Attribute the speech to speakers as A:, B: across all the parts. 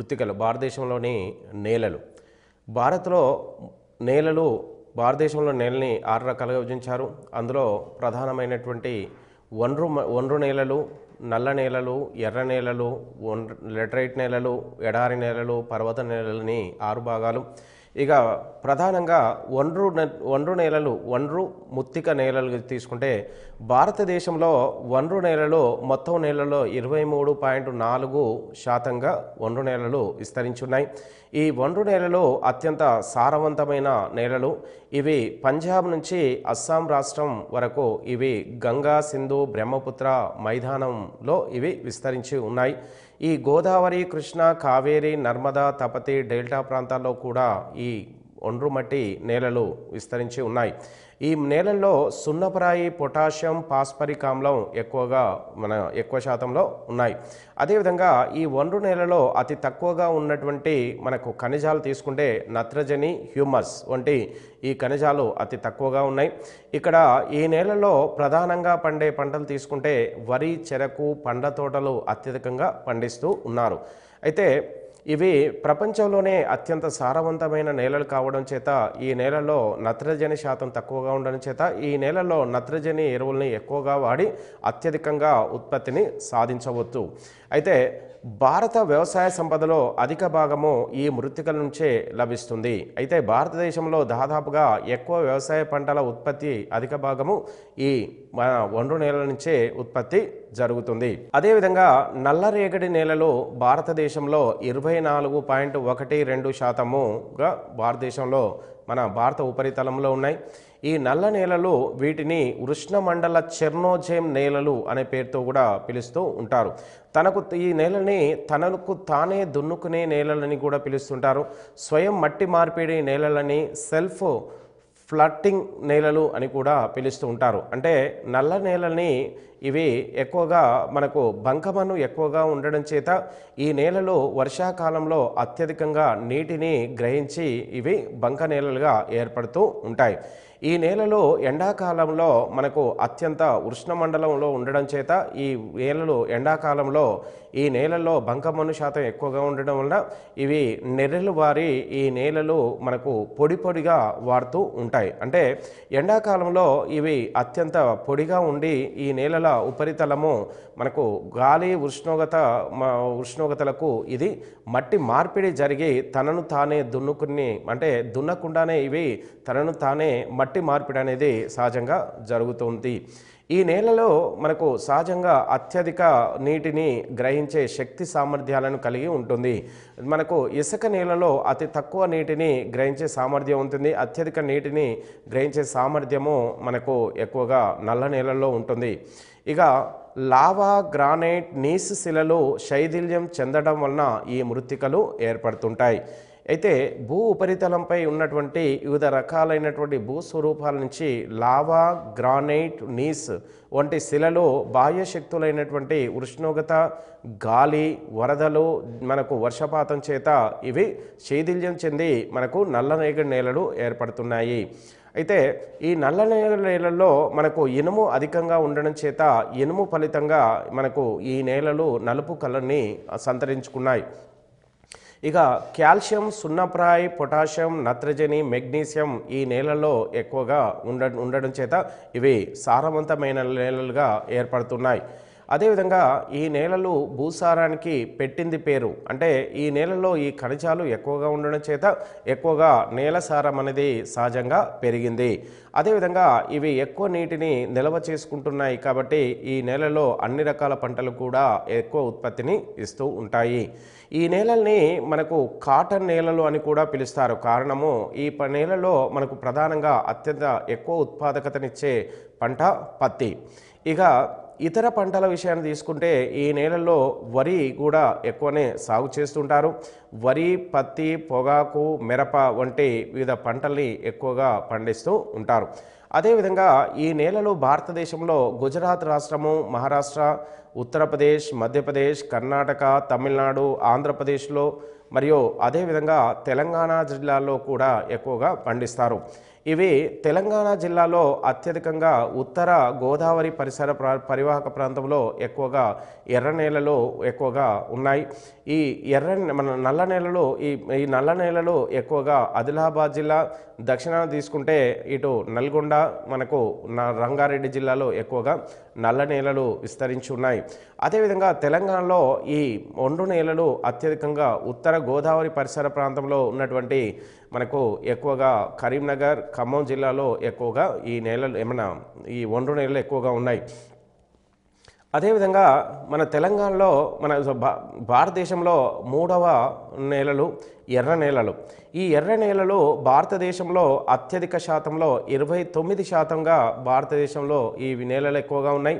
A: మృత్తికలు భారతదేశంలోని నేలలు. భారత్లో నేలలు భారతదేశంలో నేలని 6 రకాలుగా విభజించారు. అందులో ప్రధానమైనటువంటి ఒండ్రు నేలలు, నల్ల నేలలు, ఎర్ర నేలలు, లెటరైట్ నేలలు, ఎడారి నేలలు, పర్వత నేలలని 6 భాగాలు. ఇక ప్రధానంగా ఒండ్రు నేలలు, ముత్తిక నేలలు తీసుకుంటే భారతదేశంలో ఒండ్రు నేలలు మొత్తం నేలలో 23.4% ఒండ్రు నేలలు విస్తరించున్నాయి. ఈ ఒండ్రు నేలలు అత్యంత సారవంతమైన నేలలు. ఇవి పంజాబ్ నుంచి అస్సాం రాష్ట్రం వరకు ఇవి గంగా, సింధు, బ్రహ్మపుత్ర మైదానంలో ఇవి విస్తరించి ఉన్నాయి. ఈ గోదావరి, కృష్ణ, కావేరి, నర్మదా, తపతి, డెల్టా ప్రాంతాల్లో కూడా ఈ ఒండ్రు మట్టి నేలలు విస్తరించి ఉన్నాయి. ఈ నేలల్లో సున్నపరాయి, పొటాషియం, పాస్పరిక్ ఆమ్లం ఎక్కువ శాతంలో ఉన్నాయి. అదేవిధంగా ఈ ఒండ్రు నేలలో అతి తక్కువగా ఉన్నటువంటి మనకు ఖనిజాలు తీసుకుంటే నత్రజని, హ్యూమస్ వంటి ఈ ఖనిజాలు అతి తక్కువగా ఉన్నాయి. ఇక్కడ ఈ నేలలో ప్రధానంగా పండే పంటలు తీసుకుంటే వరి, చెరకు, పండ్ల తోటలు అత్యధికంగా పండిస్తూ ఉన్నారు. అయితే ఇవి ప్రపంచంలోనే అత్యంత సారవంతమైన నేలలు కావడం చేత ఈ నేలలో నత్రజని శాతం తక్కువగా ఉండడం చేత ఈ నేలలో నత్రజని ఎరువుల్ని ఎక్కువగా వాడి అత్యధికంగా ఉత్పత్తిని సాధించవచ్చు. అయితే భారత వ్యవసాయ సంపదలో అధిక భాగము ఈ మృత్తికల నుంచే లభిస్తుంది. అయితే భారతదేశంలో దాదాపుగా ఎక్కువ వ్యవసాయ పంటల ఉత్పత్తి అధిక భాగము ఈ ఒండ్రు నేలల నుంచే ఉత్పత్తి జరుగుతుంది. అదేవిధంగా నల్లరేగడి నేలలు భారతదేశంలో 24.12% భారతదేశంలో మన భారత ఉపరితలంలో ఉన్నాయి. ఈ నల్ల నేలలు వీటిని ఉష్ణమండల చెర్నోజెమ్ నేలలు అనే పేరుతో కూడా పిలుస్తూ ఉంటారు. ఈ నేలని తనకు తానే దున్నుకునే నేలలని కూడా పిలుస్తుంటారు. స్వయం మట్టి మార్పిడి నేలలని సెల్ఫ్ ఫ్లట్టింగ్ నేలలు అని కూడా పిలుస్తూ ఉంటారు. అంటే నల్ల నేలని ఇవి ఎక్కువగా మనకు బంకమన్ను ఎక్కువగా ఉండడం చేత ఈ నేలలు వర్షాకాలంలో అత్యధికంగా నీటిని గ్రహించి ఇవి బంక నేలలుగా ఏర్పడుతూ ఉంటాయి. ఈ నేలలు ఎండాకాలంలో మనకు అత్యంత ఉష్ణమండలంలో ఉండడం చేత ఈ నేలలు ఎండాకాలంలో ఈ నేలల్లో బంకమన్ను శాతం ఎక్కువగా ఉండడం వలన ఇవి నెర్రెలు వారి ఈ నేలలు మనకు పొడిగా వాడుతూ ఉంటాయి. అంటే ఎండాకాలంలో ఇవి అత్యంత పొడిగా ఉండి ఈ నేలల ఉపరితలము మనకు గాలి ఉష్ణోగ్రతలకు ఇది మట్టి మార్పిడి జరిగి తనను తానే దున్నకుండానే ఇవి తనను తానే మట్టి మార్పిడి అనేది సహజంగా జరుగుతుంది. ఈ నేలలో మనకు సహజంగా అత్యధిక నీటిని గ్రహించే శక్తి సామర్థ్యాలను కలిగి ఉంటుంది. మనకు ఇసుక నేలలో అతి తక్కువ నీటిని గ్రహించే సామర్థ్యం ఉంటుంది. అత్యధిక నీటిని గ్రహించే సామర్థ్యము మనకు ఎక్కువగా నల్ల నేలల్లో ఉంటుంది. ఇక లావా, గ్రానైట్, నీస్ శిలలు శైథిల్యం చెందడం వలన ఈ మృత్తికలు ఏర్పడుతుంటాయి. అయితే భూ ఉపరితలంపై ఉన్నటువంటి వివిధ రకాలైనటువంటి భూస్వరూపాల నుంచి లావా, గ్రానైట్, నీస్ వంటి శిలలు బాహ్య శక్తులైనటువంటి ఉష్ణోగ్రత, గాలి, వరదలు, మనకు వర్షపాతం చేత ఇవి శైథిల్యం చెంది మనకు నల్లరేగడి నేలలు ఏర్పడుతున్నాయి. అయితే ఈ నల్ల నేలల్లో మనకు ఇనుము అధికంగా ఉండడం చేత ఇనుము ఫలితంగా మనకు ఈ నేలలు నలుపు కలర్ని సంతరించుకున్నాయి. ఇక కాల్షియం, సున్నప్రాయి, పొటాషియం, నత్రజని, మెగ్నీషియం ఈ నేలల్లో ఎక్కువగా ఉండడం చేత ఇవి సారవంతమైన నేలలుగా ఏర్పడుతున్నాయి. అదేవిధంగా ఈ నేలలు భూసారానికి పెట్టింది పేరు. అంటే ఈ నేలలో ఈ ఖనిజాలు ఎక్కువగా ఉండడం చేత ఎక్కువగా నేల సారం అనేది సహజంగా పెరిగింది. అదేవిధంగా ఇవి ఎక్కువ నీటిని నిల్వ చేసుకుంటున్నాయి కాబట్టి ఈ నేలలో అన్ని రకాల పంటలు కూడా ఎక్కువ ఉత్పత్తిని ఇస్తూ ఉంటాయి. ఈ నేలల్ని మనకు కాటన్ నేలలు అని కూడా పిలుస్తారు. కారణము ఈ నేలలో మనకు ప్రధానంగా అత్యంత ఎక్కువ ఉత్పాదకతనిచ్చే పంట పత్తి. ఇక ఇతర పంటల విషయాన్ని తీసుకుంటే ఈ నేలల్లో వరి కూడా ఎక్కువనే సాగు చేస్తుంటారు. వరి, పత్తి, పొగాకు, మిరప వంటి వివిధ పంటల్ని ఎక్కువగా పండిస్తూ ఉంటారు. అదేవిధంగా ఈ నేలలు భారతదేశంలో గుజరాత్ రాష్ట్రము, మహారాష్ట్ర, ఉత్తరప్రదేశ్, మధ్యప్రదేశ్, కర్ణాటక, తమిళనాడు, ఆంధ్రప్రదేశ్లో మరియు అదేవిధంగా తెలంగాణ జిల్లాల్లో కూడా ఎక్కువగా పండిస్తారు. ఇవి తెలంగాణ జిల్లాలో అత్యధికంగా ఉత్తర గోదావరి పరిసర పరివాహక ప్రాంతంలో ఎక్కువగా ఎర్ర నేలలు ఎక్కువగా ఉన్నాయి. ఈ మన నల్ల నేలలు ఈ నల్ల నేలలు ఎక్కువగా ఆదిలాబాద్ జిల్లా, దక్షిణాన తీసుకుంటే ఇటు నల్గొండ, మనకు రంగారెడ్డి జిల్లాలో ఎక్కువగా నల్ల నేలలు విస్తరించి ఉన్నాయి. అదేవిధంగా తెలంగాణలో ఈ ఒండ్రు నేలలు అత్యధికంగా ఉత్తర గోదావరి పరిసర ప్రాంతంలో ఉన్నటువంటి మనకు ఎక్కువగా కరీంనగర్, ఖమ్మం జిల్లాలో ఎక్కువగా ఈ నేలలు ఈ ఒండ్రు నేలలు ఎక్కువగా ఉన్నాయి. అదేవిధంగా మన తెలంగాణలో భారతదేశంలో 3వ నేలలు ఎర్ర నేలలు. ఈ ఎర్ర నేలలు భారతదేశంలో అత్యధిక శాతంలో 29%గా భారతదేశంలో ఈ నేలలు ఎక్కువగా ఉన్నాయి.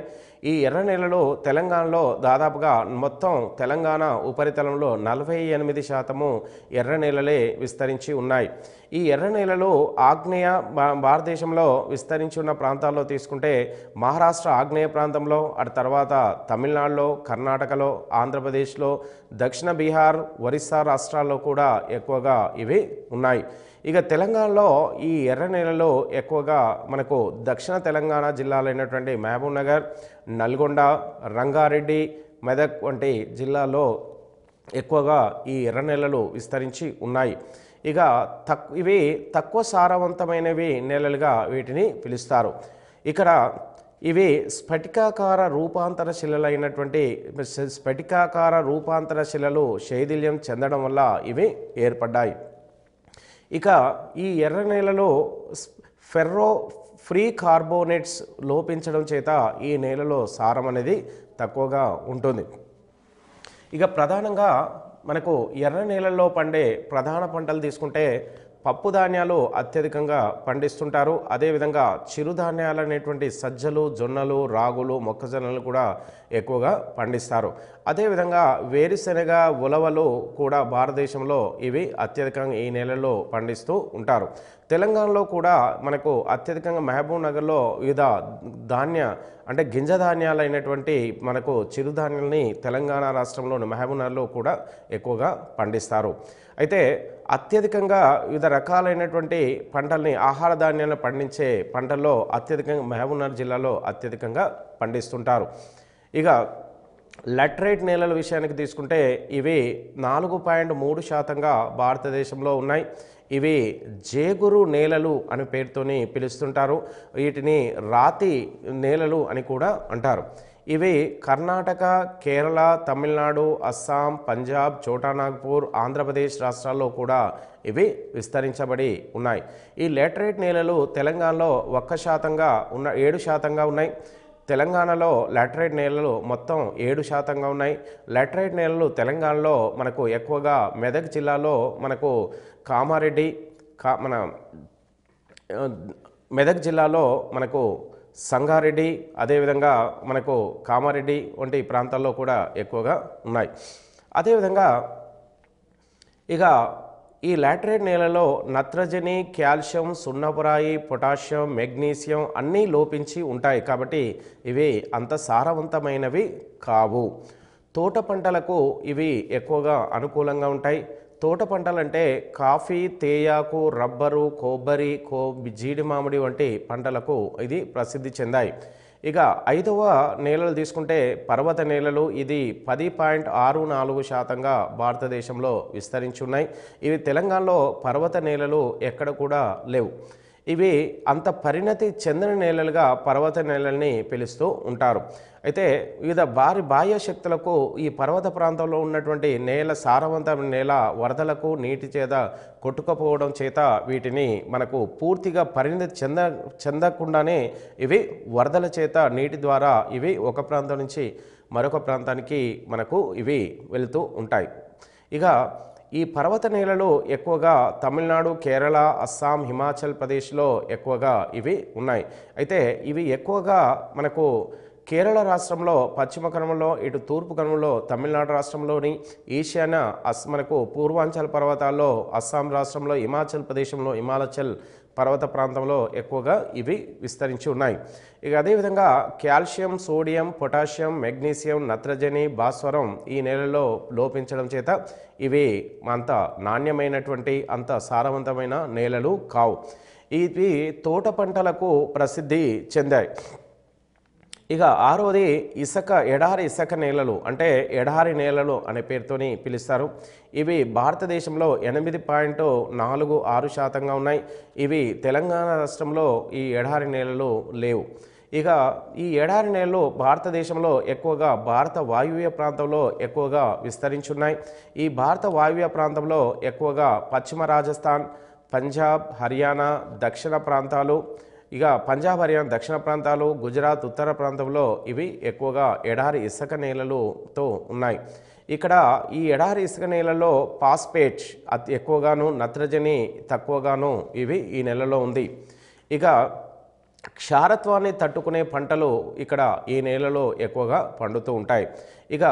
A: ఈ ఎర్ర నేలలు తెలంగాణలో దాదాపుగా మొత్తం తెలంగాణ ఉపరితలంలో 48% ఎర్ర నేలలే విస్తరించి ఉన్నాయి. ఈ ఎర్ర నేలలు ఆగ్నేయ భారతదేశంలో విస్తరించి ఉన్న ప్రాంతాల్లో తీసుకుంటే మహారాష్ట్ర ఆగ్నేయ ప్రాంతంలో, అటు తర్వాత తమిళనాడులో, కర్ణాటకలో, ఆంధ్రప్రదేశ్లో, దక్షిణ బీహార్, ఒరిస్సా రాష్ట్రాల్లో కూడా ఎక్కువగా ఇవి ఉన్నాయి. ఇక తెలంగాణలో ఈ ఎర్ర నేలలో ఎక్కువగా మనకు దక్షిణ తెలంగాణ జిల్లాలైనటువంటి మహబూబ్నగర్, నల్గొండ, రంగారెడ్డి, మెదక్ వంటి జిల్లాల్లో ఎక్కువగా ఈ ఎర్ర నేలలు విస్తరించి ఉన్నాయి. ఇక ఇవి తక్కువ సారవంతమైనవి నేలలుగా వీటిని పిలుస్తారు. ఇక్కడ ఇవి స్ఫటికాకార రూపాంతర శిలలైనటువంటి స్ఫటికాకార రూపాంతర శిలలు శైథిల్యం చెందడం వల్ల ఇవి ఏర్పడ్డాయి. ఇక ఈ ఎర్ర నేలలో ఫ్రీ కార్బోనేట్స్ లోపించడం చేత ఈ నేలలో సారం అనేది తక్కువగా ఉంటుంది. ఇక ప్రధానంగా మనకు ఎర్ర నేలల్లో పండే ప్రధాన పంటలు తీసుకుంటే పప్పు ధాన్యాలు అత్యధికంగా పండిస్తుంటారు. అదేవిధంగా చిరుధాన్యాలు అనేటువంటి సజ్జలు, జొన్నలు, రాగులు, మొక్కజొన్నలు కూడా ఎక్కువగా పండిస్తారు. అదేవిధంగా వేరుశెనగ, ఉలవలు కూడా భారతదేశంలో ఇవి అత్యధికంగా ఈ నేలల్లో పండిస్తూ ఉంటారు. తెలంగాణలో కూడా మనకు అత్యధికంగా మహబూబ్ నగర్లో వివిధ అంటే గింజ ధాన్యాలైనటువంటి మనకు చిరుధాన్యాలని తెలంగాణ రాష్ట్రంలోని మహబూబ్ నగర్లో కూడా ఎక్కువగా పండిస్తారు. అయితే అత్యధికంగా వివిధ రకాలైనటువంటి పంటల్ని, ఆహార ధాన్యాలను పండించే పంటల్లో అత్యధికంగా మహబూబ్ నగర్ జిల్లాలో అత్యధికంగా పండిస్తుంటారు. ఇక లాటరైట్ నేలల విషయానికి తీసుకుంటే ఇవి 4.3%గా భారతదేశంలో ఉన్నాయి. ఇవి జేగురు నేలలు అనే పేరుతోని పిలుస్తుంటారు. వీటిని రాతి నేలలు అని కూడా అంటారు. ఇవి కర్ణాటక, కేరళ, తమిళనాడు, అస్సాం, పంజాబ్, చోటానాగ్పూర్, ఆంధ్రప్రదేశ్ రాష్ట్రాల్లో కూడా ఇవి విస్తరించబడి ఉన్నాయి. ఈ లాటరైట్ నేలలు తెలంగాణలో 1%గా 7%గా ఉన్నాయి. తెలంగాణలో లాటరైట్ నేలలు మొత్తం 7%గా ఉన్నాయి. లాటరైట్ నేలలు తెలంగాణలో మనకు ఎక్కువగా మెదక్ జిల్లాలో మనకు కామారెడ్డి, మెదక్ జిల్లాలో మనకు సంగారెడ్డి, అదేవిధంగా మనకు కామారెడ్డి వంటి ప్రాంతాల్లో కూడా ఎక్కువగా ఉన్నాయి. అదేవిధంగా ఇక ఈ లాటరైట్ నేలలో నత్రజని, కాల్షియం, సున్నపురాయి, పొటాషియం, మెగ్నీషియం అన్నీ లోపించి ఉంటాయి. కాబట్టి ఇవి అంత సారవంతమైనవి కావు. తోట పంటలకు ఇవి ఎక్కువగా అనుకూలంగా ఉంటాయి. తోట పంటలంటే కాఫీ, తేయాకు, రబ్బరు, కొబ్బరి, జీడి మామిడి వంటి పంటలకు ఇది ప్రసిద్ధి చెందాయి. ఇక 5వ నేలలు తీసుకుంటే పర్వత నేలలు. ఇది 10.64%గా భారతదేశంలో విస్తరించి ఉన్నాయి. ఇవి తెలంగాణలో పర్వత నేలలు ఎక్కడ కూడా లేవు. ఇవి అంత పరిణతి చెందిన నేలలుగా పర్వత నేలల్ని పిలుస్తూ ఉంటారు. అయితే వివిధ బాహ్య శక్తులకు ఈ పర్వత ప్రాంతంలో ఉన్నటువంటి నేల సారవంతమైన నేల వరదలకు, నీటి చేత కొట్టుకుపోవడం చేత వీటిని మనకు పూర్తిగా పరిణతి చెందకుండానే ఇవి వరదల చేత నీటి ద్వారా ఇవి ఒక ప్రాంతం నుంచి మరొక ప్రాంతానికి మనకు ఇవి వెళుతూ ఉంటాయి. ఇక ఈ పర్వత నేలలు ఎక్కువగా తమిళనాడు, కేరళ, అస్సాం, హిమాచల్ ప్రదేశ్లో ఎక్కువగా ఇవి ఉన్నాయి. అయితే ఇవి ఎక్కువగా మనకు కేరళ రాష్ట్రంలో పశ్చిమ కనుమలో, ఇటు తూర్పు కనుమలో తమిళనాడు రాష్ట్రంలోని ఈశాన్య మనకు పూర్వాంచల్ పర్వతాల్లో అస్సాం రాష్ట్రంలో, హిమాచల్ ప్రదేశంలో హిమాచల్ పర్వత ప్రాంతంలో ఎక్కువగా ఇవి విస్తరించి ఉన్నాయి. ఇక అదేవిధంగా కాల్షియం, సోడియం, పొటాషియం, మెగ్నీషియం, నత్రజని, భాస్వరం ఈ నేలలో లోపించడం చేత ఇవి అంత నాణ్యమైనటువంటి అంత సారవంతమైన నేలలు కావు. ఇవి తోట పంటలకు ప్రసిద్ధి చెందాయి. ఇక ఆరోది ఇసుక, ఎడారి ఇసుక నేలలు, అంటే ఎడారి నేలలు అనే పేరుతోని పిలుస్తారు. ఇవి భారతదేశంలో 8.46% ఉన్నాయి. ఇవి తెలంగాణ రాష్ట్రంలో ఈ ఎడారి నేలలు లేవు. ఇక ఈ ఎడారి నేలలు భారతదేశంలో ఎక్కువగా భారత వాయువ్య ప్రాంతంలో ఎక్కువగా విస్తరించున్నాయి. ఈ భారత వాయువ్య ప్రాంతంలో ఎక్కువగా పశ్చిమ రాజస్థాన్, పంజాబ్, హర్యానా దక్షిణ ప్రాంతాలు, ఇక పంజాబ్, హర్యానా దక్షిణ ప్రాంతాలు, గుజరాత్ ఉత్తర ప్రాంతంలో ఇవి ఎక్కువగా ఎడారి ఇసుక నేలలతో ఉన్నాయి. ఇక్కడ ఈ ఎడారి ఇసుక నేలలో ఫాస్ఫేట్ ఎక్కువగాను, నత్రజని తక్కువగాను ఇవి ఈ నెలలో ఉంది. ఇక క్షారత్వాన్ని తట్టుకునే పంటలు ఇక్కడ ఈ నేలలో ఎక్కువగా పండుతూ ఉంటాయి. ఇక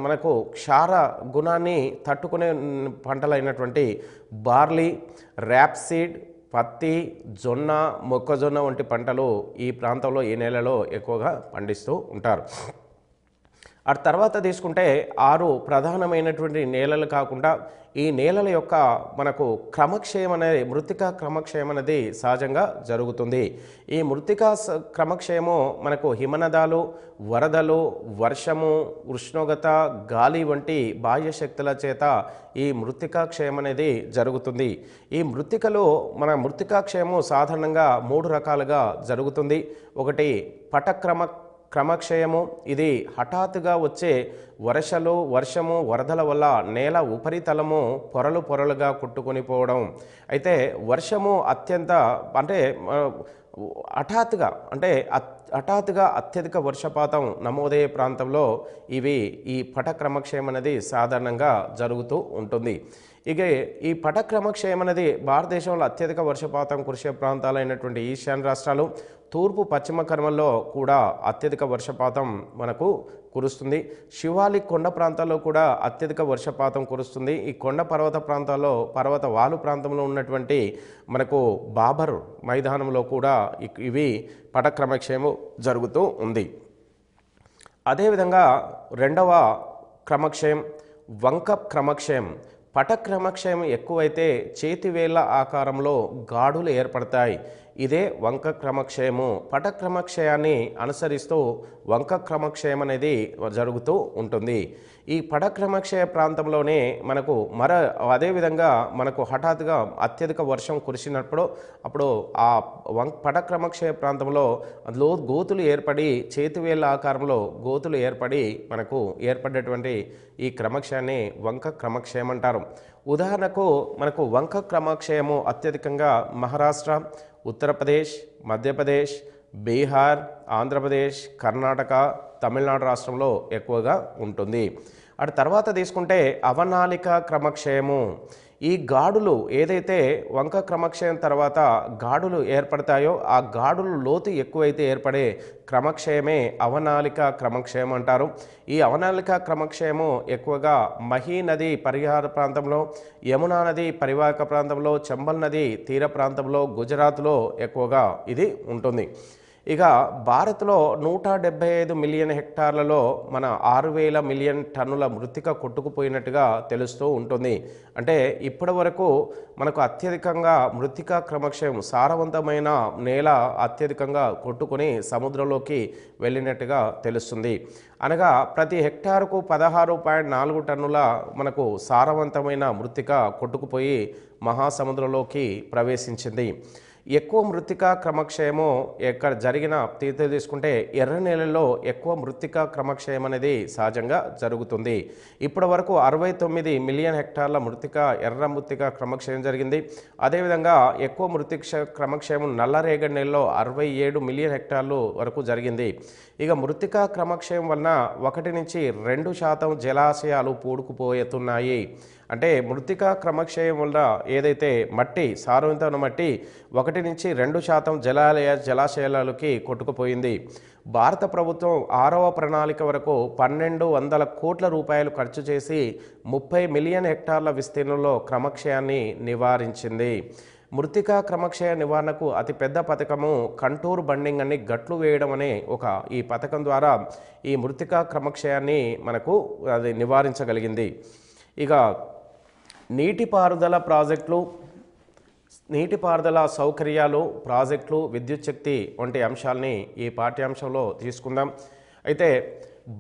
A: మనకు క్షార గుణాన్ని తట్టుకునే పంటలైనటువంటి బార్లీ, ర్యాప్సీడ్, పత్తి, జొన్న, మొక్కజొన్న వంటి పంటలు ఈ ప్రాంతంలో ఈ నేలలో ఎక్కువగా పండిస్తూ ఉంటారు. ఆ తర్వాత తీసుకుంటే 6 ప్రధానమైనటువంటి నేలలు కాకుండా ఈ నేలల యొక్క మనకు క్రమక్షయం అనేది, మృత్తికా క్రమక్షయం అనేది సహజంగా జరుగుతుంది. ఈ మృత్తికా క్రమక్షయము మనకు హిమనదాలు, వరదలు, వర్షము, ఉష్ణోగ్రత, గాలి వంటి బాహ్య శక్తుల చేత ఈ మృత్తికా క్షయం అనేది జరుగుతుంది. ఈ మన మృత్తికా క్షయము సాధారణంగా 3 రకాలుగా జరుగుతుంది. ఒకటి క్రమక్షయము. ఇది హఠాత్తుగా వచ్చే వర్షము, వరదల వల్ల నేల ఉపరితలము పొరలుగా కొట్టుకొని పోవడం. అయితే వర్షము హఠాత్తుగా అత్యధిక వర్షపాతం నమోదయ్యే ప్రాంతంలో ఈ పటక్రమక్షయం అనేది సాధారణంగా జరుగుతూ ఉంటుంది. ఇక ఈ పటక్రమక్షయం అనేది భారతదేశంలో అత్యధిక వర్షపాతం కురిసే ప్రాంతాలైనటువంటి ఈశాన్య రాష్ట్రాలు, తూర్పు పశ్చిమ కనుమల్లో కూడా అత్యధిక వర్షపాతం మనకు కురుస్తుంది. శివాలిక్ కొండ ప్రాంతాల్లో కూడా అత్యధిక వర్షపాతం కురుస్తుంది. ఈ కొండ పర్వత ప్రాంతాల్లో, పర్వత వాలు ప్రాంతంలో ఉన్నటువంటి మనకు బాబర్ మైదానంలో కూడా ఇవి పటక్రమక్షయము జరుగుతూ ఉంది. అదేవిధంగా రెండవ క్రమక్షయం వంక క్రమక్షయం. పటక్రమక్షయం ఎక్కువైతే చేతివేళ్ల ఆకారంలో గాడులు ఏర్పడతాయి. ఇదే వంక క్రమక్షయము. పటక్రమక్షయాన్ని అనుసరిస్తూ వంక క్రమక్షయం అనేది జరుగుతూ ఉంటుంది. ఈ పటక్రమక్షయ ప్రాంతంలోనే మనకు అదేవిధంగా మనకు హఠాత్తుగా అత్యధిక వర్షం కురిసినప్పుడు ఆ పటక్రమక్షయ ప్రాంతంలో గోతులు ఏర్పడి, చేతివేళ్ల ఆకారంలో గోతులు ఏర్పడి మనకు ఏర్పడేటువంటి ఈ క్రమక్షయాన్ని వంక క్రమక్షయం అంటారు. ఉదాహరణకు మనకు వంక క్రమక్షయము అత్యధికంగా మహారాష్ట్ర, ఉత్తరప్రదేశ్, మధ్యప్రదేశ్, బీహార్, ఆంధ్రప్రదేశ్, కర్ణాటక, తమిళనాడు రాష్ట్రంలో ఎక్కువగా ఉంటుంది. అటు తర్వాత తీసుకుంటే అవనాలిక క్రమక్షయము. ఈ గాడులు ఏదైతే వంక క్రమక్షయం తర్వాత గాడులు ఏర్పడతాయో ఆ గాడులు లోతు ఎక్కువైతే ఏర్పడే క్రమక్షయమే అవనాలిక క్రమక్షయం అంటారు. ఈ అవనాలిక క్రమక్షయము ఎక్కువగా మహీ నది పరిహార ప్రాంతంలో, యమునా నది పరివాహక ప్రాంతంలో, చంబల్ నది తీర ప్రాంతంలో, గుజరాత్లో ఎక్కువగా ఇది ఉంటుంది. ఇక భారత్లో 175 మిలియన్ హెక్టార్లలో మన 6,000 మిలియన్ టన్నుల మృత్తిక కొట్టుకుపోయినట్టుగా తెలుస్తూ ఉంటుంది. అంటే ఇప్పటి వరకు మనకు అత్యధికంగా మృత్తికా క్రమక్షయం, సారవంతమైన నేల అత్యధికంగా కొట్టుకొని సముద్రంలోకి వెళ్ళినట్టుగా తెలుస్తుంది. అనగా ప్రతి హెక్టారుకు 16.4 టన్నుల మనకు సారవంతమైన మృత్తిక కొట్టుకుపోయి మహాసముద్రంలోకి ప్రవేశించింది. ఎక్కువ మృత్తికా క్రమక్షయము ఎక్కడ జరిగిన తీర్థ తీసుకుంటే ఎర్ర నేలల్లో ఎక్కువ మృత్తికా క్రమక్షయం అనేది సహజంగా జరుగుతుంది. ఇప్పటి వరకు 69 మిలియన్ హెక్టార్ల ఎర్ర మృత్తికా క్రమక్షయం జరిగింది. అదేవిధంగా ఎక్కువ క్రమక్షయం నల్లరేగడి నేలలో 67 మిలియన్ హెక్టార్లు వరకు జరిగింది. ఇక మృత్తికా క్రమక్షయం వలన 1 నుంచి 2% జలాశయాలు పూడుకుపోతున్నాయి. అంటే మృత్తికా క్రమక్షయం వల్ల ఏదైతే సారవంతమైన మట్టి 1 నుంచి 2% జలాశయాలకి కొట్టుకుపోయింది. భారత ప్రభుత్వం 6వ ప్రణాళిక వరకు 1,200 కోట్ల రూపాయలు ఖర్చు చేసి 30 మిలియన్ హెక్టార్ల విస్తీర్ణంలో క్రమక్షయాన్ని నివారించింది. మృత్తికా క్రమక్షయ నివారణకు అతిపెద్ద పథకము కంటూర్ బండింగ్ అని గట్లు వేయడం అనే ఈ పథకం ద్వారా ఈ మృత్తికా క్రమక్షయాన్ని మనకు అది నివారించగలిగింది. ఇక నీటిపారుదల ప్రాజెక్టులు, నీటిపారుదల సౌకర్యాలు, ప్రాజెక్టులు, విద్యుత్ శక్తి వంటి అంశాలని ఈ పాఠ్యాంశంలో తీసుకుందాం. అయితే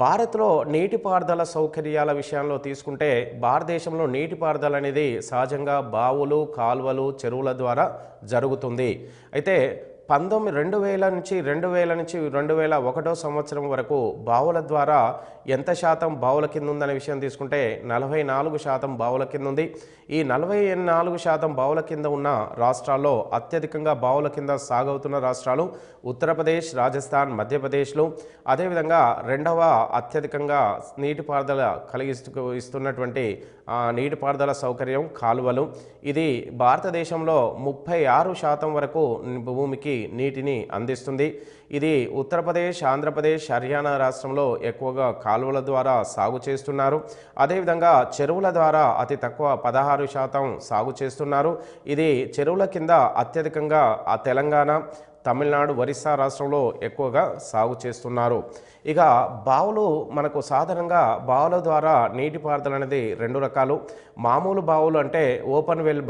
A: భారత్లో నీటిపారుదల సౌకర్యాల విషయంలో తీసుకుంటే భారతదేశంలో నీటిపారుదల అనేది సహజంగా బావులు, కాలువలు, చెరువుల ద్వారా జరుగుతుంది. అయితే 2000 నుంచి 2001 సంవత్సరం వరకు బావుల ద్వారా ఎంత శాతం బావుల కింద ఉందనే విషయం తీసుకుంటే 44% బావుల కింద ఉంది. ఈ 44% బావుల కింద ఉన్న రాష్ట్రాల్లో అత్యధికంగా బావుల కింద సాగవుతున్న రాష్ట్రాలు ఉత్తరప్రదేశ్, రాజస్థాన్, మధ్యప్రదేశ్లు. అదేవిధంగా రెండవ అత్యధికంగా నీటిపారుదల ఇస్తున్నటువంటి నీటిపారుదల సౌకర్యం కాలువలు. ఇది భారతదేశంలో 36% వరకు భూమికి నీటిని అందిస్తుంది. ఇది ఉత్తరప్రదేశ్, ఆంధ్రప్రదేశ్, హర్యానా రాష్ట్రంలో ఎక్కువగా కాలువల ద్వారా సాగు చేస్తున్నారు. అదేవిధంగా చెరువుల ద్వారా అతి తక్కువ 16% సాగు చేస్తున్నారు. ఇది చెరువుల కింద అత్యధికంగా తెలంగాణ, తమిళనాడు, ఒరిస్సా రాష్ట్రంలో ఎక్కువగా సాగు చేస్తున్నారు. ఇక బావులు మనకు సాధారణంగా బావుల ద్వారా నీటిపారుదల అనేది రెండు రకాలు. మామూలు బావులు అంటే ఓపెన్ వెల్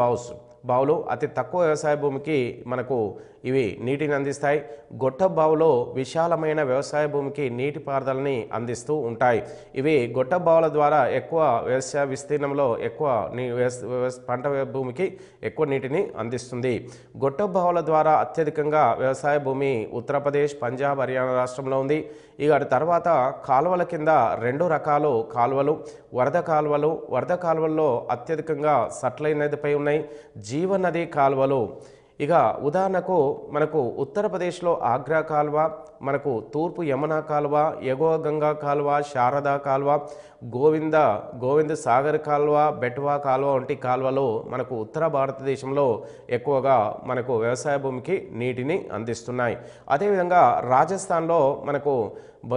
A: బావులు అతి తక్కువ వ్యవసాయ భూమికి మనకు ఇవి నీటిని అందిస్తాయి. గొట్ట బావులో విశాలమైన వ్యవసాయ భూమికి నీటిపారుదలని అందిస్తూ ఉంటాయి. ఇవి గొట్ట బావుల ద్వారా ఎక్కువ వ్యవసాయ విస్తీర్ణంలో ఎక్కువ పంట భూమికి ఎక్కువ నీటిని అందిస్తుంది. గొట్ట బావుల ద్వారా అత్యధికంగా వ్యవసాయ భూమి ఉత్తరప్రదేశ్, పంజాబ్, హర్యానా రాష్ట్రంలో ఉంది. ఇక తర్వాత కాలువల కింద రెండు రకాలు కాలువలు. వరద కాలువల్లో అత్యధికంగా సట్లైజ్ నదిపై ఉన్నాయి. జీవనది కాలువలు. ఇక ఉదాహరణకు మనకు ఉత్తరప్రదేశ్లో ఆగ్రా కాలువ, మనకు తూర్పు యమునా కాలువ, ఎగువ గంగా కాలువ, శారదా కాలువ, గోవింద సాగర్ కాలువ, బెట్వా కాలువ వంటి కాలువలు మనకు ఉత్తర భారతదేశంలో ఎక్కువగా మనకు వ్యవసాయ భూమికి నీటిని అందిస్తున్నాయి. అదేవిధంగా రాజస్థాన్లో మనకు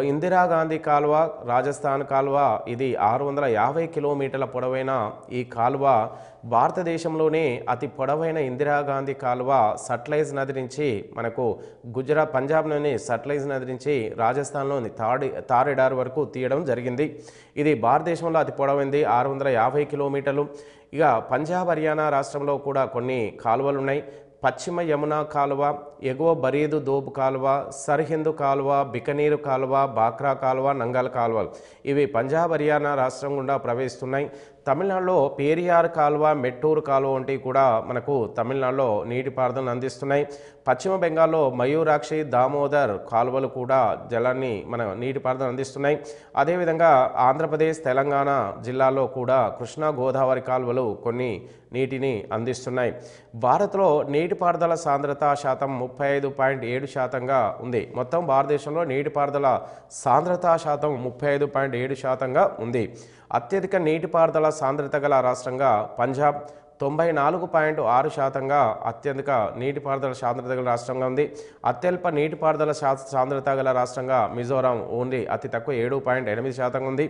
A: ఇందిరాగాంధీ కాలువ, రాజస్థాన్ కాలువ. ఇది 650 కిలోమీటర్ల పొడవైన ఈ కాలువ భారతదేశంలోనే అతి పొడవైన ఇందిరాగాంధీ కాలువ సట్లైజ్ నది నుంచి మనకు పంజాబ్లోని సట్లైజ్ నది నుంచి రాజస్థాన్లోని తారెడార్ వరకు తీయడం జరిగింది. ఇది భారతదేశంలో అతి పొడవైంది, 650 కిలోమీటర్లు. ఇక పంజాబ్, హర్యానా రాష్ట్రంలో కూడా కొన్ని కాలువలు ఉన్నాయి. పశ్చిమ యమునా కాలువ, ఎగువ బరీదు దోబ్ కాలువ, సర్హింద్ కాలువ, బికనీరు కాలువ, బాక్రా కాలువ, నంగల్ కాలువలు ఇవి పంజాబ్, హర్యానా రాష్ట్రం గుండా ప్రవహిస్తున్నాయి. తమిళనాడులో పేరియార్ కాలువ, మెట్టూరు కాలువ వంటివి కూడా మనకు తమిళనాడులో నీటిపారుదలను అందిస్తున్నాయి. పశ్చిమ బెంగాల్లో మయూరాక్షి, దామోదర్ కాలువలు కూడా జలాన్ని నీటిపారుదలను అందిస్తున్నాయి. అదేవిధంగా ఆంధ్రప్రదేశ్, తెలంగాణ జిల్లాల్లో కూడా కృష్ణా, గోదావరి కాలువలు కొన్ని నీటిని అందిస్తున్నాయి. భారత్లో నీటిపారుదల సాంద్రత శాతం 35.7%గా ఉంది. మొత్తం భారతదేశంలో నీటిపారుదల సాంద్రత శాతం 35.7%గా ఉంది. అత్యధిక నీటిపారుదల సాంద్రత గల రాష్ట్రంగా పంజాబ్ 94.6%గా అత్యధిక నీటిపారుదల సాంద్రత గల రాష్ట్రంగా ఉంది. అత్యల్ప నీటిపారుదల సాంద్రత గల రాష్ట్రంగా మిజోరాం ఓన్లీ అతి తక్కువ 7.8% ఉంది.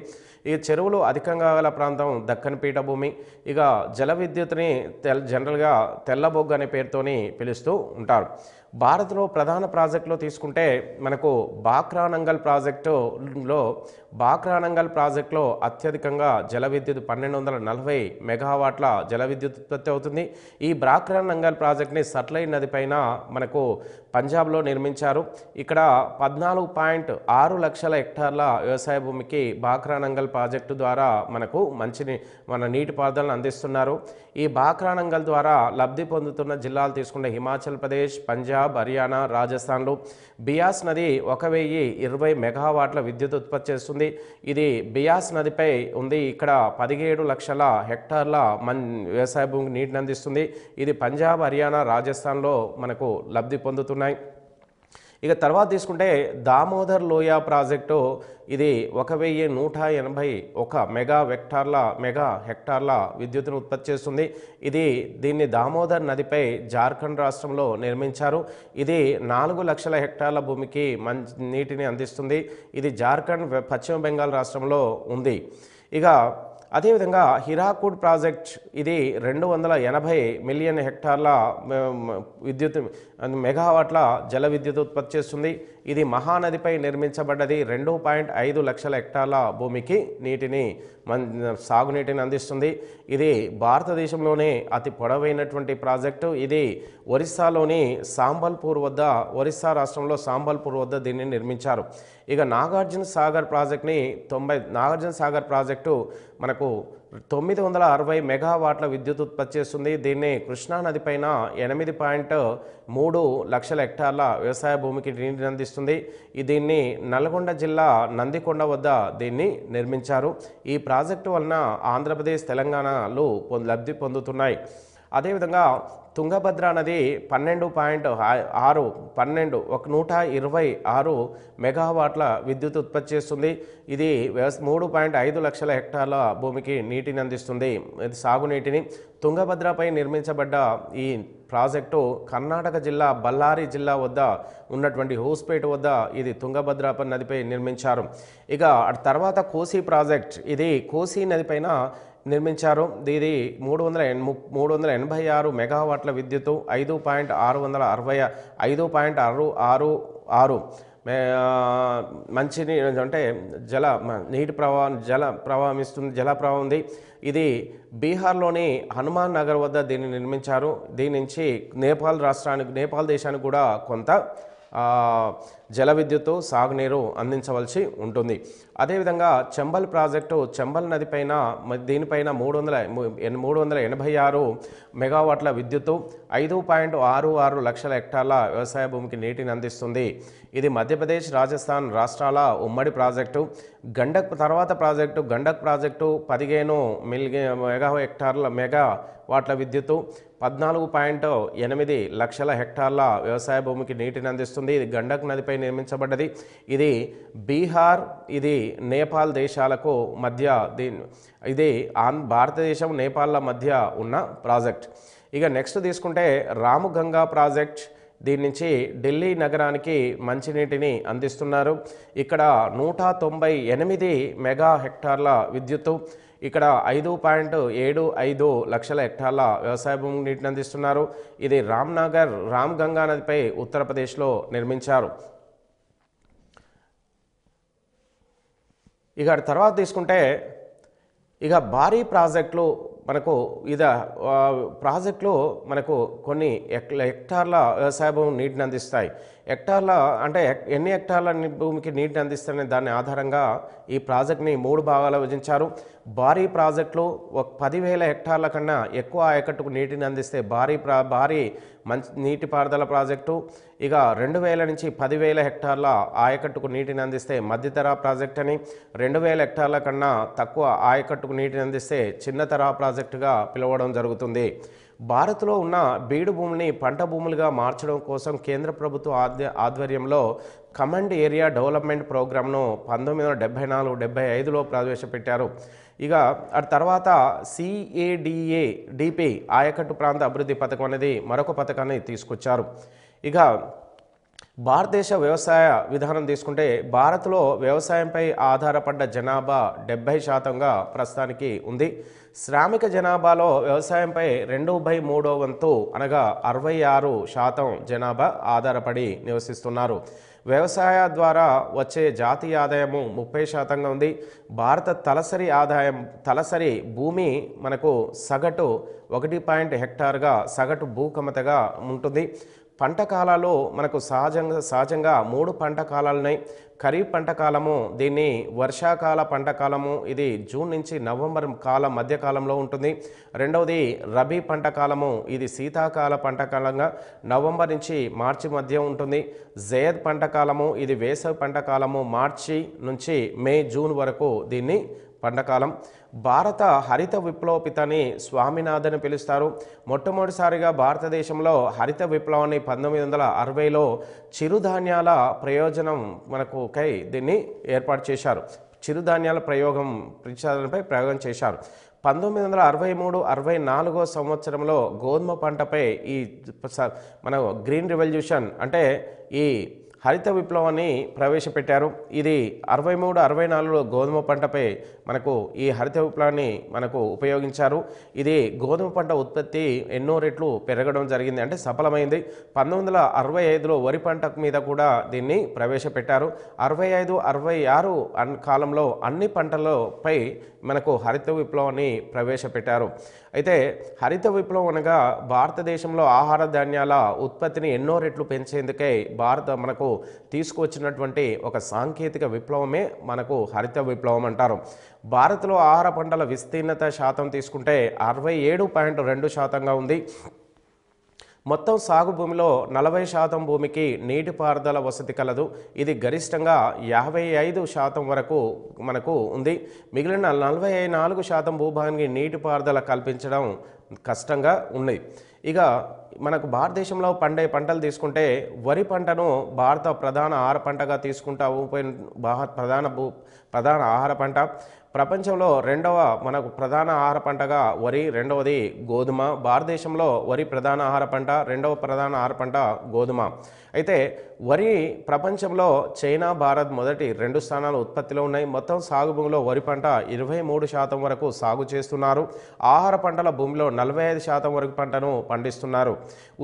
A: ఈ చెరువులు అధికంగా గల ప్రాంతం దక్కన్ పీఠభూమి. ఇక జల విద్యుత్ని జనరల్గా తెల్లబొగ్గు అనే పేరుతోని పిలుస్తూ ఉంటారు. భారత్లో ప్రధాన ప్రాజెక్టులో తీసుకుంటే మనకు బాక్రానంగల్ ప్రాజెక్టులో అత్యధికంగా జల విద్యుత్ 1240 మెగావాట్ల జల విద్యుత్ ఉత్పత్తి అవుతుంది. ఈ బాక్రానంగల్ ప్రాజెక్ట్ని సట్లైజ్ నది పైన మనకు పంజాబ్లో నిర్మించారు. ఇక్కడ 14.6 లక్షల హెక్టార్ల వ్యవసాయ భూమికి బాక్రానంగల్ ప్రాజెక్టు ద్వారా మనకు నీటిపారుదలను అందిస్తున్నారు. ఈ బాక్రానంగల్ ద్వారా లబ్ధి పొందుతున్న జిల్లాలు తీసుకుంటే హిమాచల్ ప్రదేశ్, పంజాబ్, హర్యానా, రాజస్థాన్లు. బియాస్ నది 1020 మెగావాట్ల విద్యుత్ ఉత్పత్తి చేస్తుంది. ఇది బియాస్ నదిపై ఉంది. ఇక్కడ 17 లక్షల హెక్టార్ల వ్యవసాయ భూమికి నీటిని అందిస్తుంది. ఇది పంజాబ్, హర్యానా, రాజస్థాన్లో మనకు లబ్ధి పొందుతున్నాయి. ఇక తర్వాత తీసుకుంటే దామోదర్ లోయ ప్రాజెక్టు. ఇది 1181 మెగా హెక్టార్ల విద్యుత్తును ఉత్పత్తి చేస్తుంది. దీన్ని దామోదర్ నదిపై జార్ఖండ్ రాష్ట్రంలో నిర్మించారు. ఇది 4 లక్షల హెక్టార్ల భూమికి నీటిని అందిస్తుంది. ఇది జార్ఖండ్, పశ్చిమ బెంగాల్ రాష్ట్రంలో ఉంది. ఇక అదేవిధంగా హిరాకుడ్ ప్రాజెక్ట్. ఇది 280 మిలియన్ హెక్టార్ల మెగావాట్ల జల విద్యుత్ ఉత్పత్తి చేస్తుంది. ఇది మహానదిపై నిర్మించబడ్డది. 2.5 లక్షల హెక్టార్ల భూమికి సాగునీటిని అందిస్తుంది. ఇది భారతదేశంలోనే అతి పొడవైనటువంటి ప్రాజెక్టు. ఇది ఒరిస్సాలోని సాంబల్పూర్ వద్ద, ఒరిస్సా రాష్ట్రంలో సాంబల్పూర్ వద్ద దీన్ని నిర్మించారు. ఇక నాగార్జున సాగర్ ప్రాజెక్టు మనకు 960 మెగావాట్ల విద్యుత్ ఉత్పత్తి చేస్తుంది. దీన్ని కృష్ణానది పైన 8.3 లక్షల హెక్టార్ల వ్యవసాయ భూమికి నీటిని అందిస్తుంది. దీన్ని నల్గొండ జిల్లా నందికొండ వద్ద దీన్ని నిర్మించారు. ఈ ప్రాజెక్టు వలన ఆంధ్రప్రదేశ్, తెలంగాణలు లబ్ధి పొందుతున్నాయి. అదేవిధంగా తుంగభద్ర నది 126 మెగావాట్ల విద్యుత్ ఉత్పత్తి చేస్తుంది. ఇది 3.5 లక్షల హెక్టార్ల భూమికి నీటిని అందిస్తుంది, సాగునీటిని. తుంగభద్రపై నిర్మించబడ్డ ఈ ప్రాజెక్టు కర్ణాటక జిల్లా బళ్ళారి జిల్లా వద్ద ఉన్నటువంటి హోస్పేట వద్ద ఇది తుంగభద్ర నదిపై నిర్మించారు. ఇక తర్వాత కోసి ప్రాజెక్ట్, ఇది కోసి నదిపైన నిర్మించారు. ఇది 386 మెగావాట్ల విద్యుత్తు, 5.66 మంచి అంటే నీటి ప్రవాహం ఇస్తుంది, జల ప్రవాహం ఉంది. ఇది బీహార్లోని హనుమాన్ నగర్ వద్ద దీన్ని నిర్మించారు. దీని నుంచి నేపాల్ దేశానికి కూడా కొంత జల విద్యుత్తు, సాగునీరు అందించవలసి ఉంటుంది. అదేవిధంగా చంబల్ ప్రాజెక్టు, చంబల్ నది పైన దీనిపైన 386 మెగావాట్ల విద్యుత్తు, 5.66 లక్షల హెక్టార్ల వ్యవసాయ భూమికి నీటిని అందిస్తుంది. ఇది మధ్యప్రదేశ్, రాజస్థాన్ రాష్ట్రాల ఉమ్మడి ప్రాజెక్టు. గండక్ ప్రాజెక్టు 15 మెగావాట్ల విద్యుత్తు, 14.8 లక్షల హెక్టార్ల వ్యవసాయ భూమికి నీటిని అందిస్తుంది. ఇది గండక్ నదిపై నిర్మించబడ్డది. ఇది బీహార్, ఇది నేపాల్ దేశాలకు మధ్య ఇది భారతదేశం, నేపాల్ల మధ్య ఉన్న ప్రాజెక్ట్. ఇక నెక్స్ట్ తీసుకుంటే రామగంగా ప్రాజెక్ట్. దీని నుంచి ఢిల్లీ నగరానికి మంచినీటిని అందిస్తున్నారు. ఇక్కడ 198 మెగా హెక్టార్ల విద్యుత్తు, ఇక్కడ 5.75 లక్షల హెక్టార్ల వ్యవసాయ భూమి నీటిని అందిస్తున్నారు. ఇది రామ్గంగా నదిపై ఉత్తరప్రదేశ్లో నిర్మించారు. ఇక తర్వాత తీసుకుంటే ఇక భారీ ప్రాజెక్టులు మనకు కొన్ని హెక్టార్ల వ్యవసాయ భూమి నీటిని అందిస్తాయి. హెక్టార్ల అంటే ఎన్ని హెక్టార్ల భూమికి నీటిని అందిస్తారనే దాని ఆధారంగా ఈ ప్రాజెక్ట్ని 3 భాగాలు విభజించారు. భారీ ప్రాజెక్టులు 10,000 హెక్టార్ల కన్నా ఎక్కువ ఆయకట్టుకు నీటిని అందిస్తే భారీ నీటిపారుదల ప్రాజెక్టు. ఇక 2,000 నుంచి 10,000 హెక్టార్ల ఆయకట్టుకు నీటిని అందిస్తే మధ్యతర ప్రాజెక్ట్ అని, 2,000 హెక్టార్ల కన్నా తక్కువ ఆయకట్టుకు నీటిని అందిస్తే చిన్నతర ప్రాజెక్టుగా పిలవడం జరుగుతుంది. భారత్లో ఉన్న బీడు భూముల్ని పంట భూములుగా మార్చడం కోసం కేంద్ర ప్రభుత్వ ఆధ్వర్యంలో కమాండ్ ఏరియా డెవలప్మెంట్ ప్రోగ్రామ్ను 1974-75లో ప్రవేశపెట్టారు. ఇక ఆ తర్వాత CADA-DP ఆయకట్టు ప్రాంత అభివృద్ధి పథకం అనేది మరొక పథకాన్ని తీసుకొచ్చారు. ఇక భారతదేశ వ్యవసాయ విధానం తీసుకుంటే భారత్లో వ్యవసాయంపై ఆధారపడ్డ జనాభా 70%గా ప్రస్తుతానికి ఉంది. శ్రామిక జనాభాలో వ్యవసాయంపై 2/3 వంతు అనగా 66% జనాభా ఆధారపడి నివసిస్తున్నారు. వ్యవసాయ ద్వారా వచ్చే జాతీయ ఆదాయము 30%గా ఉంది. భారత తలసరి భూమి మనకు సగటు 1 హెక్టార్గా సగటు భూకమతగా ఉంటుంది. పంట కాలాలు మనకు సహజంగా 3 పంట కాలాలున్నాయి. ఖరీఫ్ పంట కాలము, దీన్ని వర్షాకాల పంట కాలము, ఇది జూన్ నుంచి నవంబర్ మధ్య కాలంలో ఉంటుంది. రెండవది రబీ పంట కాలము, ఇది శీతాకాల పంట కాలంగా నవంబర్ నుంచి మార్చి మధ్య ఉంటుంది. జయద్ పంట కాలము, ఇది వేసవి పంట కాలము, మార్చి నుంచి మే జూన్ వరకు దీన్ని పంటకాలం. భారత హరిత విప్లవపితని స్వామినాథన్ పిలుస్తారు. మొట్టమొదటిసారిగా భారతదేశంలో హరిత విప్లవాన్ని 1960లో చిరుధాన్యాల ప్రయోజనం దీన్ని ఏర్పాటు చేశారు. చిరుధాన్యాల ప్రయోగం చేశారు. 1963-64 సంవత్సరంలో గోధుమ పంటపై ఈ గ్రీన్ రెవల్యూషన్ అంటే ఈ హరిత విప్లవాన్ని ప్రవేశపెట్టారు. ఇది 63-64లో గోధుమ పంటపై మనకు ఈ హరిత విప్లవాన్ని మనకు ఉపయోగించారు. ఇది గోధుమ పంట ఉత్పత్తి ఎన్నో రెట్లు పెరగడం జరిగింది, అంటే సఫలమైంది. 1965లో వరి పంట మీద కూడా దీన్ని ప్రవేశపెట్టారు. 65, 66 కాలంలో అన్ని పంటలపై మనకు హరిత విప్లవాన్ని ప్రవేశపెట్టారు. అయితే హరిత విప్లవం అనగా భారతదేశంలో ఆహార ధాన్యాల ఉత్పత్తిని ఎన్నో రెట్లు పెంచేందుకే మనకు తీసుకువచ్చినటువంటి ఒక సాంకేతిక విప్లవమే మనకు హరిత విప్లవం అంటారు. భారత్లో ఆహార పంటల విస్తీర్ణత శాతం తీసుకుంటే 67.2%గా ఉంది. మొత్తం సాగు భూమిలో 40% భూమికి నీటిపారుదల వసతి కలదు. ఇది గరిష్టంగా 55% వరకు మనకు ఉంది. మిగిలిన 44% భూభాగానికి నీటిపారుదల కల్పించడం కష్టంగా ఉంది. ఇక మనకు భారతదేశంలో పండే పంటలు తీసుకుంటే వరి పంటను భారత ప్రధాన ఆహార పంటగా తీసుకుంటాము. ప్రధాన ఆహార పంట. ప్రపంచంలో రెండవ మనకు ప్రధాన ఆహార పంటగా వరి, రెండవది గోధుమ. భారతదేశంలో వరి ప్రధాన ఆహార పంట, రెండవ ప్రధాన ఆహార పంట గోధుమ. అయితే వరి ప్రపంచంలో చైనా, భారత్ మొదటి 2 స్థానాలు ఉత్పత్తిలో ఉన్నాయి. మొత్తం సాగు భూమిలో వరి పంట 23% వరకు సాగు చేస్తున్నారు. ఆహార పంటల భూమిలో 45% వరకు పంటను పండిస్తున్నారు.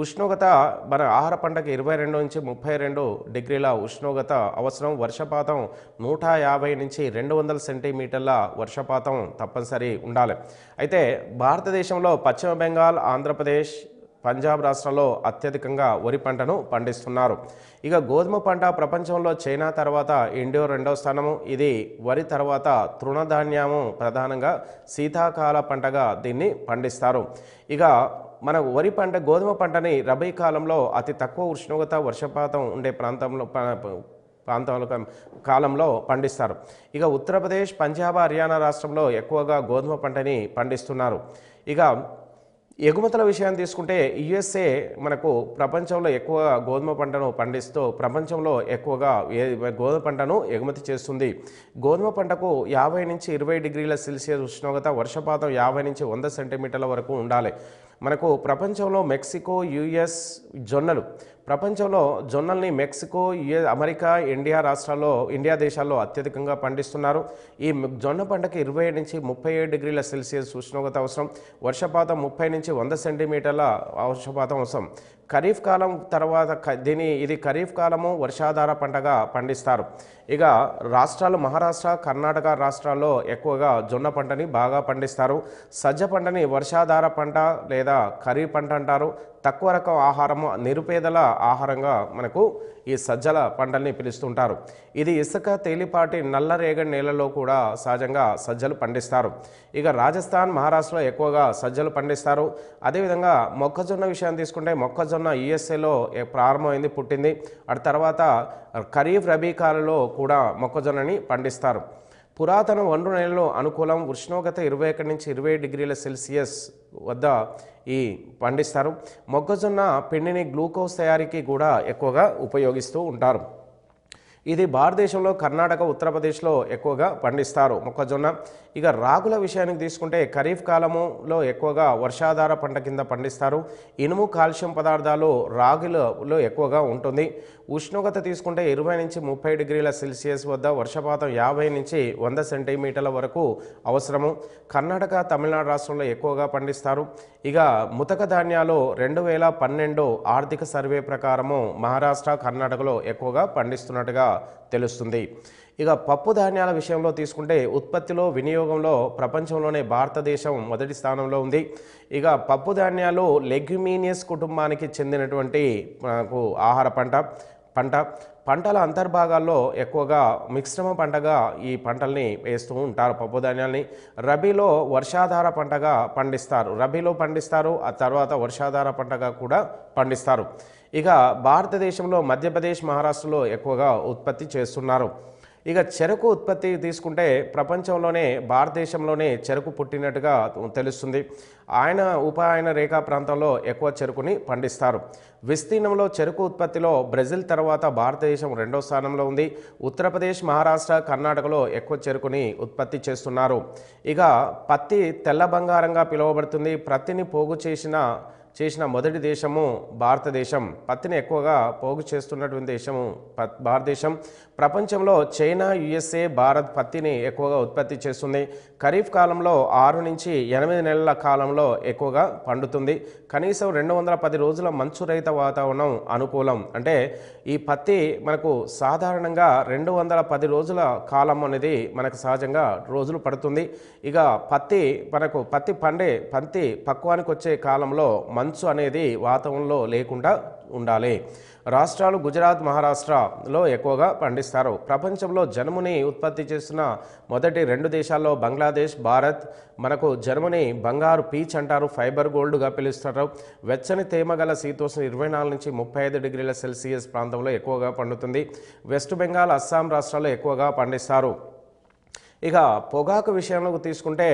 A: ఉష్ణోగ్రత మన ఆహార పంటకి 22 నుంచి 32 డిగ్రీల ఉష్ణోగ్రత అవసరం. వర్షపాతం 150 నుంచి 200 సెంటీమీటర్ల వర్షపాతం తప్పనిసరి ఉండాలి. అయితే భారతదేశంలో పశ్చిమ బెంగాల్, ఆంధ్రప్రదేశ్, పంజాబ్ రాష్ట్రాల్లో అత్యధికంగా వరి పంటను పండిస్తున్నారు. ఇక గోధుమ పంట ప్రపంచంలో చైనా తర్వాత ఇండియా 2వ స్థానము. ఇది వరి తర్వాత తృణధాన్యము, ప్రధానంగా శీతాకాల పంటగా దీన్ని పండిస్తారు. ఇక మన వరి పంట గోధుమ పంటని రబీ కాలంలో అతి తక్కువ ఉష్ణోగ్రత వర్షపాతం ఉండే కాలంలో పండిస్తారు. ఇక ఉత్తరప్రదేశ్, పంజాబ్, హర్యానా రాష్ట్రంలో ఎక్కువగా గోధుమ పంటని పండిస్తున్నారు. ఇక ఎగుమతుల విషయాన్ని తీసుకుంటే యుఎస్ఏ మనకు ప్రపంచంలో ఎక్కువ గోధుమ పంటను పండిస్తూ ప్రపంచంలో ఎక్కువగా గోధుమ పంటను ఎగుమతి చేస్తుంది. గోధుమ పంటకు 50 నుంచి 20 డిగ్రీల సెల్సియస్ ఉష్ణోగ్రత, వర్షపాతం 50 నుంచి 100 సెంటీమీటర్ల వరకు ఉండాలి. మనకు ప్రపంచంలో మెక్సికో, యుఎస్ జొన్నలు, ప్రపంచంలో జొన్నల్ని మెక్సికో, అమెరికా, ఇండియా దేశాల్లో అత్యధికంగా పండిస్తున్నారు. ఈ జొన్న పంటకి 27 నుంచి 37 డిగ్రీల సెల్సియస్ ఉష్ణోగ్రత అవసరం. వర్షపాతం 30 నుంచి 100 సెంటీమీటర్ల వర్షపాతం అవసరం. ఖరీఫ్ కాలం తర్వాత ఇది ఖరీఫ్ కాలము వర్షాధార పంటగా పండిస్తారు. ఇక రాష్ట్రాలు మహారాష్ట్ర, కర్ణాటక రాష్ట్రాల్లో ఎక్కువగా జొన్న పంటని బాగా పండిస్తారు. సజ్జ పంటని వర్షాధార పంట లేదా ఖరీఫ్ పంట అంటారు. తక్కువ రకం ఆహారము, నిరుపేదల ఆహారంగా మనకు ఈ సజ్జల పంటల్ని పిలుస్తుంటారు. ఇది ఇసుక, తేలిపాటి, నల్లరేగడి నేలలో కూడా సహజంగా సజ్జలు పండిస్తారు. ఇక రాజస్థాన్, మహారాష్ట్రలో ఎక్కువగా సజ్జలు పండిస్తారు. అదేవిధంగా మొక్కజొన్న విషయాన్ని తీసుకుంటే మొక్కజొన్న యుఎస్ఏలో ప్రారంభమైంది, పుట్టింది. ఆ తర్వాత ఖరీఫ్, రబీ కాలంలో కూడా మొక్కజొన్నని పండిస్తారు. పురాతన ఒండ్రు నేలలో అనుకూలం, ఉష్ణోగ్రత 21 నుంచి 20 డిగ్రీల సెల్సియస్ వద్ద ఈ పండిస్తారు. మొక్కజొన్న పిండిని గ్లూకోజ్ తయారీకి కూడా ఎక్కువగా ఉపయోగిస్తూ ఉంటారు. ఇది భారతదేశంలో కర్ణాటక, ఉత్తరప్రదేశ్లో ఎక్కువగా పండిస్తారు మొక్కజొన్న. ఇక రాగుల విషయానికి తీసుకుంటే ఖరీఫ్ కాలంలో ఎక్కువగా వర్షాధార పంట కింద పండిస్తారు. ఇనుము, కాల్షియం పదార్థాలు రాగులలో ఎక్కువగా ఉంటుంది. ఉష్ణోగ్రత తీసుకుంటే 20 నుంచి 30 డిగ్రీల సెల్సియస్ వద్ద, వర్షపాతం 50 నుంచి 100 సెంటీమీటర్ల వరకు అవసరము. కర్ణాటక, తమిళనాడు రాష్ట్రంలో ఎక్కువగా పండిస్తారు. ఇక ముతక ధాన్యాలు 2012 ఆర్థిక సర్వే ప్రకారము మహారాష్ట్ర, కర్ణాటకలో ఎక్కువగా పండిస్తున్నట్టుగా తెలుస్తుంది. ఇక పప్పు ధాన్యాల విషయంలో తీసుకుంటే ఉత్పత్తిలో, వినియోగంలో ప్రపంచంలోనే భారతదేశం మొదటి స్థానంలో ఉంది. ఇక పప్పు ధాన్యాలు లెగ్యుమినియస్ కుటుంబానికి చెందినటువంటి మనకు ఆహార పంటల అంతర్భాగాల్లో ఎక్కువగా మిశ్రమ పంటగా ఈ పంటల్ని వేస్తూ ఉంటారు. పప్పు ధాన్యాల్ని రబీలో వర్షాధార పంటగా పండిస్తారు. రబీలో పండిస్తారు, ఆ తర్వాత వర్షాధార పంటగా కూడా పండిస్తారు. ఇక భారతదేశంలో మధ్యప్రదేశ్, మహారాష్ట్రలో ఎక్కువగా ఉత్పత్తి చేస్తున్నారు. ఇక చెరకు ఉత్పత్తి తీసుకుంటే ప్రపంచంలోనే భారతదేశంలోనే చెరకు పుట్టినట్టుగా తెలుస్తుంది. ఉపఆయన రేఖా ప్రాంతంలో ఎక్కువ చెరుకుని పండిస్తారు. విస్తీర్ణంలో చెరకు ఉత్పత్తిలో బ్రెజిల్ తర్వాత భారతదేశం 2వ స్థానంలో ఉంది. ఉత్తరప్రదేశ్, మహారాష్ట్ర, కర్ణాటకలో ఎక్కువ చెరుకుని ఉత్పత్తి చేస్తున్నారు. ఇక పత్తి తెల్ల బంగారంగా పిలువబడుతుంది. పత్తిని పోగు చేసిన చేసిన మొదటి దేశము భారతదేశం. పత్తిని ఎక్కువగా పోగు చేస్తున్నటువంటి దేశము భారతదేశం. ప్రపంచంలో చైనా, యుఎస్ఏ, భారత్ పత్తిని ఎక్కువగా ఉత్పత్తి చేస్తుంది. ఖరీఫ్ కాలంలో 6 నుంచి 8 నెలల కాలంలో ఎక్కువగా పండుతుంది. కనీసం 210 రోజుల మంచు రహిత వాతావరణం అనుకూలం. అంటే ఈ పత్తి మనకు సాధారణంగా 210 రోజుల కాలం అనేది మనకు సహజంగా రోజులు పడుతుంది. ఇక పత్తి పక్వానికి వచ్చే కాలంలో మంచు అనేది వాతావరణంలో లేకుండా ఉండాలి. రాష్ట్రాలు గుజరాత్, మహారాష్ట్రలో ఎక్కువగా పండిస్తారు. ప్రపంచంలో జనుముని ఉత్పత్తి చేస్తున్న మొదటి 2 దేశాల్లో బంగ్లాదేశ్, భారత్. మనకు జర్మనీ బంగారు పీచ్ అంటారు, ఫైబర్ గోల్డ్గా పిలుస్తారు. వెచ్చని తేమ గల శీతోష్ణ 24 నుంచి 35 డిగ్రీల సెల్సియస్ ప్రాంతంలో ఎక్కువగా పండుతుంది. వెస్ట్ బెంగాల్, అస్సాం రాష్ట్రాల్లో ఎక్కువగా పండిస్తారు. ఇక పొగాకు విషయంలోకి తీసుకుంటే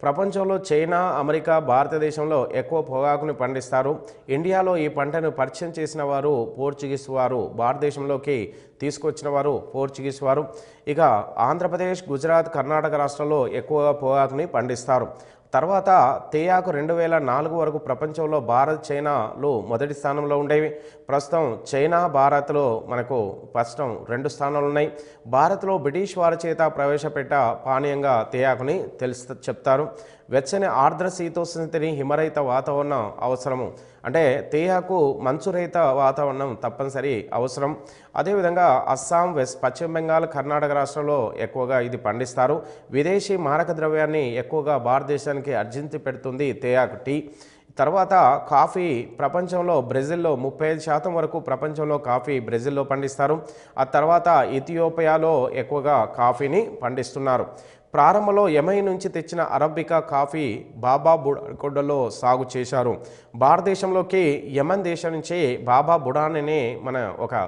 A: ప్రపంచంలో చైనా, అమెరికా, భారతదేశంలో ఎక్కువ పొగాకుని పండిస్తారు. ఇండియాలో ఈ పంటను పరిచయం చేసిన వారు పోర్చుగీస్ వారు, భారతదేశంలోకి తీసుకొచ్చిన వారు పోర్చుగీస్ వారు. ఇక ఆంధ్రప్రదేశ్, గుజరాత్, కర్ణాటక రాష్ట్రాల్లో ఎక్కువగా పొగాకుని పండిస్తారు. తర్వాత తేయాకు 2004 వరకు ప్రపంచంలో భారత్, చైనాలు మొదటి స్థానంలో ఉండేవి. ప్రస్తుతం చైనా, భారత్లో మనకు ప్రస్తుతం 2 స్థానాలు ఉన్నాయి. భారత్లో బ్రిటిష్ వారి చేత ప్రవేశపెట్ట పానీయంగా తేయాకుని చెప్తారు. వెచ్చని ఆర్ద్ర శీతోష్ణతిని హిమరహిత వాతావరణం అవసరము. అంటే తేయాకు మంచురహిత వాతావరణం తప్పనిసరి అవసరం. అదేవిధంగా అస్సాం, పశ్చిమ బెంగాల్, కర్ణాటక రాష్ట్రంలో ఎక్కువగా ఇది పండిస్తారు. విదేశీ మారక ద్రవ్యాన్ని ఎక్కువగా భారతదేశానికి అర్జించి పెడుతుంది తేయాకు టీ. తర్వాత కాఫీ ప్రపంచంలో బ్రెజిల్లో 35% వరకు ప్రపంచంలో కాఫీ బ్రెజిల్లో పండిస్తారు. ఆ తర్వాత ఇథియోపియాలో ఎక్కువగా కాఫీని పండిస్తున్నారు. ప్రారంభంలో యెమెన్ నుంచి తెచ్చిన అరబికా కాఫీ బాబా బుడాన్లో సాగు చేశారు. భారతదేశంలోకి యెమెన్ దేశం నుంచి బాబా బుడాన్ అనే మన ఒక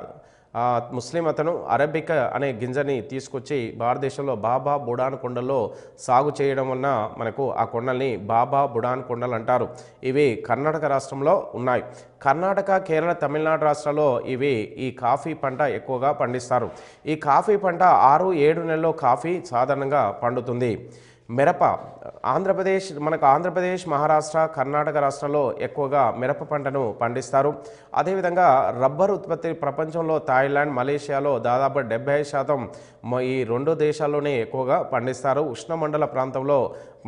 A: ముస్లిం అతను అరబికా అనే గింజని తీసుకొచ్చి భారతదేశంలో బాబా బుడాన్ కొండల్లో సాగు చేయడం వలన మనకు ఆ కొండల్ని బాబా బుడాన్ కొండలు అంటారు. ఇవి కర్ణాటక రాష్ట్రంలో ఉన్నాయి. కర్ణాటక, కేరళ, తమిళనాడు రాష్ట్రాల్లో ఈ కాఫీ పంట ఎక్కువగా పండిస్తారు. ఈ కాఫీ పంట 6-7 నెలల్లో కాఫీ సాధారణంగా పండుతుంది. మిరప ఆంధ్రప్రదేశ్, మహారాష్ట్ర, కర్ణాటక రాష్ట్రాల్లో ఎక్కువగా మిరప పంటను పండిస్తారు. అదేవిధంగా రబ్బర్ ఉత్పత్తి ప్రపంచంలో థాయిలాండ్, మలేషియాలో దాదాపు 75% ఈ 2 దేశాల్లోనే ఎక్కువగా పండిస్తారు. ఉష్ణమండల ప్రాంతంలో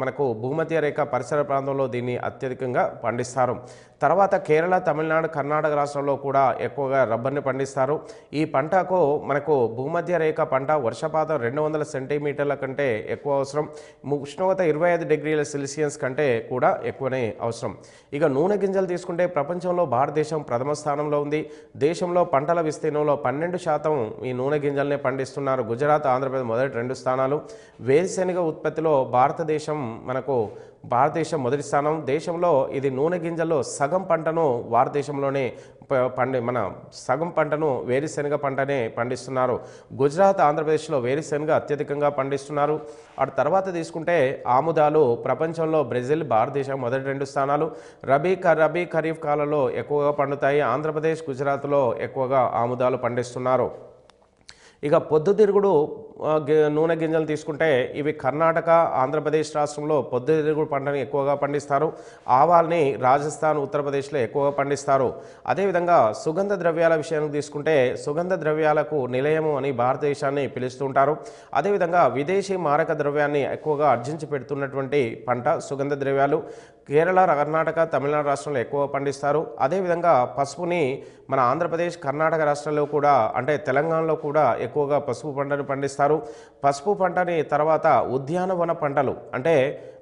A: మనకు భూమధ్య రేఖ పరిసర ప్రాంతంలో దీన్ని అత్యధికంగా పండిస్తారు. తర్వాత కేరళ, తమిళనాడు, కర్ణాటక రాష్ట్రంలో కూడా ఎక్కువగా రబ్బర్ని పండిస్తారు. ఈ పంటకు మనకు భూమధ్య రేఖ పంట వర్షపాతం 200 సెంటీమీటర్ల కంటే ఎక్కువ అవసరం. ఉష్ణోగ్రత 25 డిగ్రీల సెల్సియస్ కంటే కూడా ఎక్కువనే అవసరం. ఇక నూనె గింజలు తీసుకుంటే ప్రపంచంలో భారతదేశం ప్రథమ స్థానంలో ఉంది. దేశంలో పంటల విస్తీర్ణంలో 12% ఈ నూనె గింజలనే పండిస్తున్నారు. గుజరాత్, ఆంధ్రప్రదేశ్ మొదటి 2 స్థానాలు. వేరుశెనగ ఉత్పత్తిలో భారతదేశం మొదటి స్థానం. దేశంలో ఇది నూనె గింజల్లో సగం పంటను భారతదేశంలోనే సగం పంటను వేరుశెనగ పంటనే పండిస్తున్నారు. గుజరాత్, ఆంధ్రప్రదేశ్లో వేరుశెనగ అత్యధికంగా పండిస్తున్నారు. ఆ తర్వాత తీసుకుంటే ఆముదాలు ప్రపంచంలో బ్రెజిల్, భారతదేశం మొదటి 2 స్థానాలు. రబీ ఖరీఫ్ కాలంలో ఎక్కువగా పండుతాయి. ఆంధ్రప్రదేశ్, గుజరాత్లో ఎక్కువగా ఆముదాలు పండిస్తున్నారు. ఇక పొద్దుతిరుగుడు నూనె గింజలు తీసుకుంటే ఇవి కర్ణాటక, ఆంధ్రప్రదేశ్ రాష్ట్రంలో పొద్దుతిరుగుడు పంటని ఎక్కువగా పండిస్తారు. ఆవాల్ని రాజస్థాన్, ఉత్తరప్రదేశ్లో ఎక్కువగా పండిస్తారు. అదేవిధంగా సుగంధ ద్రవ్యాల విషయానికి తీసుకుంటే సుగంధ ద్రవ్యాలకు నిలయము అని భారతదేశాన్ని పిలుస్తుంటారు. అదేవిధంగా విదేశీ మారక ద్రవ్యాన్ని ఎక్కువగా ఆర్జించి పెడుతున్నటువంటి పంట సుగంధ ద్రవ్యాలు. కేరళ, కర్ణాటక, తమిళనాడు రాష్ట్రంలో ఎక్కువ పండిస్తారు. అదేవిధంగా పసుపుని మన ఆంధ్రప్రదేశ్, కర్ణాటక రాష్ట్రాల్లో కూడా అంటే తెలంగాణలో కూడా ఎక్కువగా పసుపు పంటను పండిస్తారు. పసుపు పంటని తర్వాత ఉద్యానవన పంటలు అంటే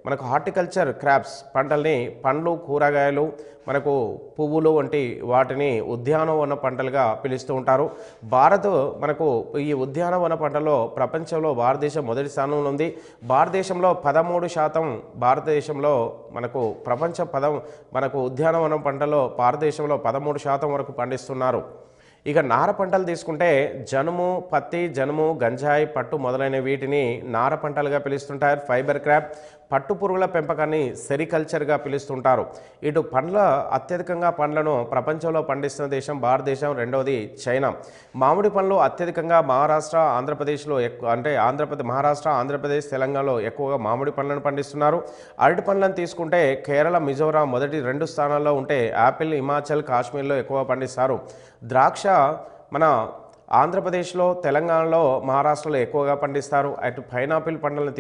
A: మనకు హార్టికల్చర్ క్రాప్స్ పంటల్ని పండ్లు, కూరగాయలు, మనకు పువ్వులు వంటి వాటిని ఉద్యానవన పంటలుగా పిలుస్తూ ఉంటారు. మనకు ఈ ఉద్యానవన పంటలో ప్రపంచంలో భారతదేశం మొదటి స్థానంలో ఉంది. భారతదేశంలో 13% భారతదేశంలో మనకు ఉద్యానవనం పంటలో భారతదేశంలో 13% వరకు పండిస్తున్నారు. ఇక నార పంటలు తీసుకుంటే పత్తి, జనుము, గంజాయి, పట్టు మొదలైన వీటిని నార పంటలుగా పిలుస్తుంటారు. ఫైబర్ క్రాప్ పట్టుపురుగుల పెంపకాన్ని సెరికల్చర్గా పిలుస్తుంటారు. ఇటు అత్యధికంగా పండ్లను ప్రపంచంలో పండిస్తున్న దేశం భారతదేశం, రెండవది చైనా. మామిడి పండ్లు అత్యధికంగా మహారాష్ట్ర, ఆంధ్రప్రదేశ్లో ఎక్కువ, అంటే మహారాష్ట్ర, ఆంధ్రప్రదేశ్, తెలంగాణలో ఎక్కువగా మామిడి పండ్లను పండిస్తున్నారు. అరటి పండ్లను తీసుకుంటే కేరళ, మిజోరాం మొదటి 2 స్థానాల్లో ఉంటే యాపిల్ హిమాచల్, కాశ్మీర్లో ఎక్కువ పండిస్తారు. ద్రాక్ష మన ఆంధ్రప్రదేశ్లో, తెలంగాణలో, మహారాష్ట్రలో ఎక్కువగా పండిస్తారు. అటు పైనాపిల్ పండ్లను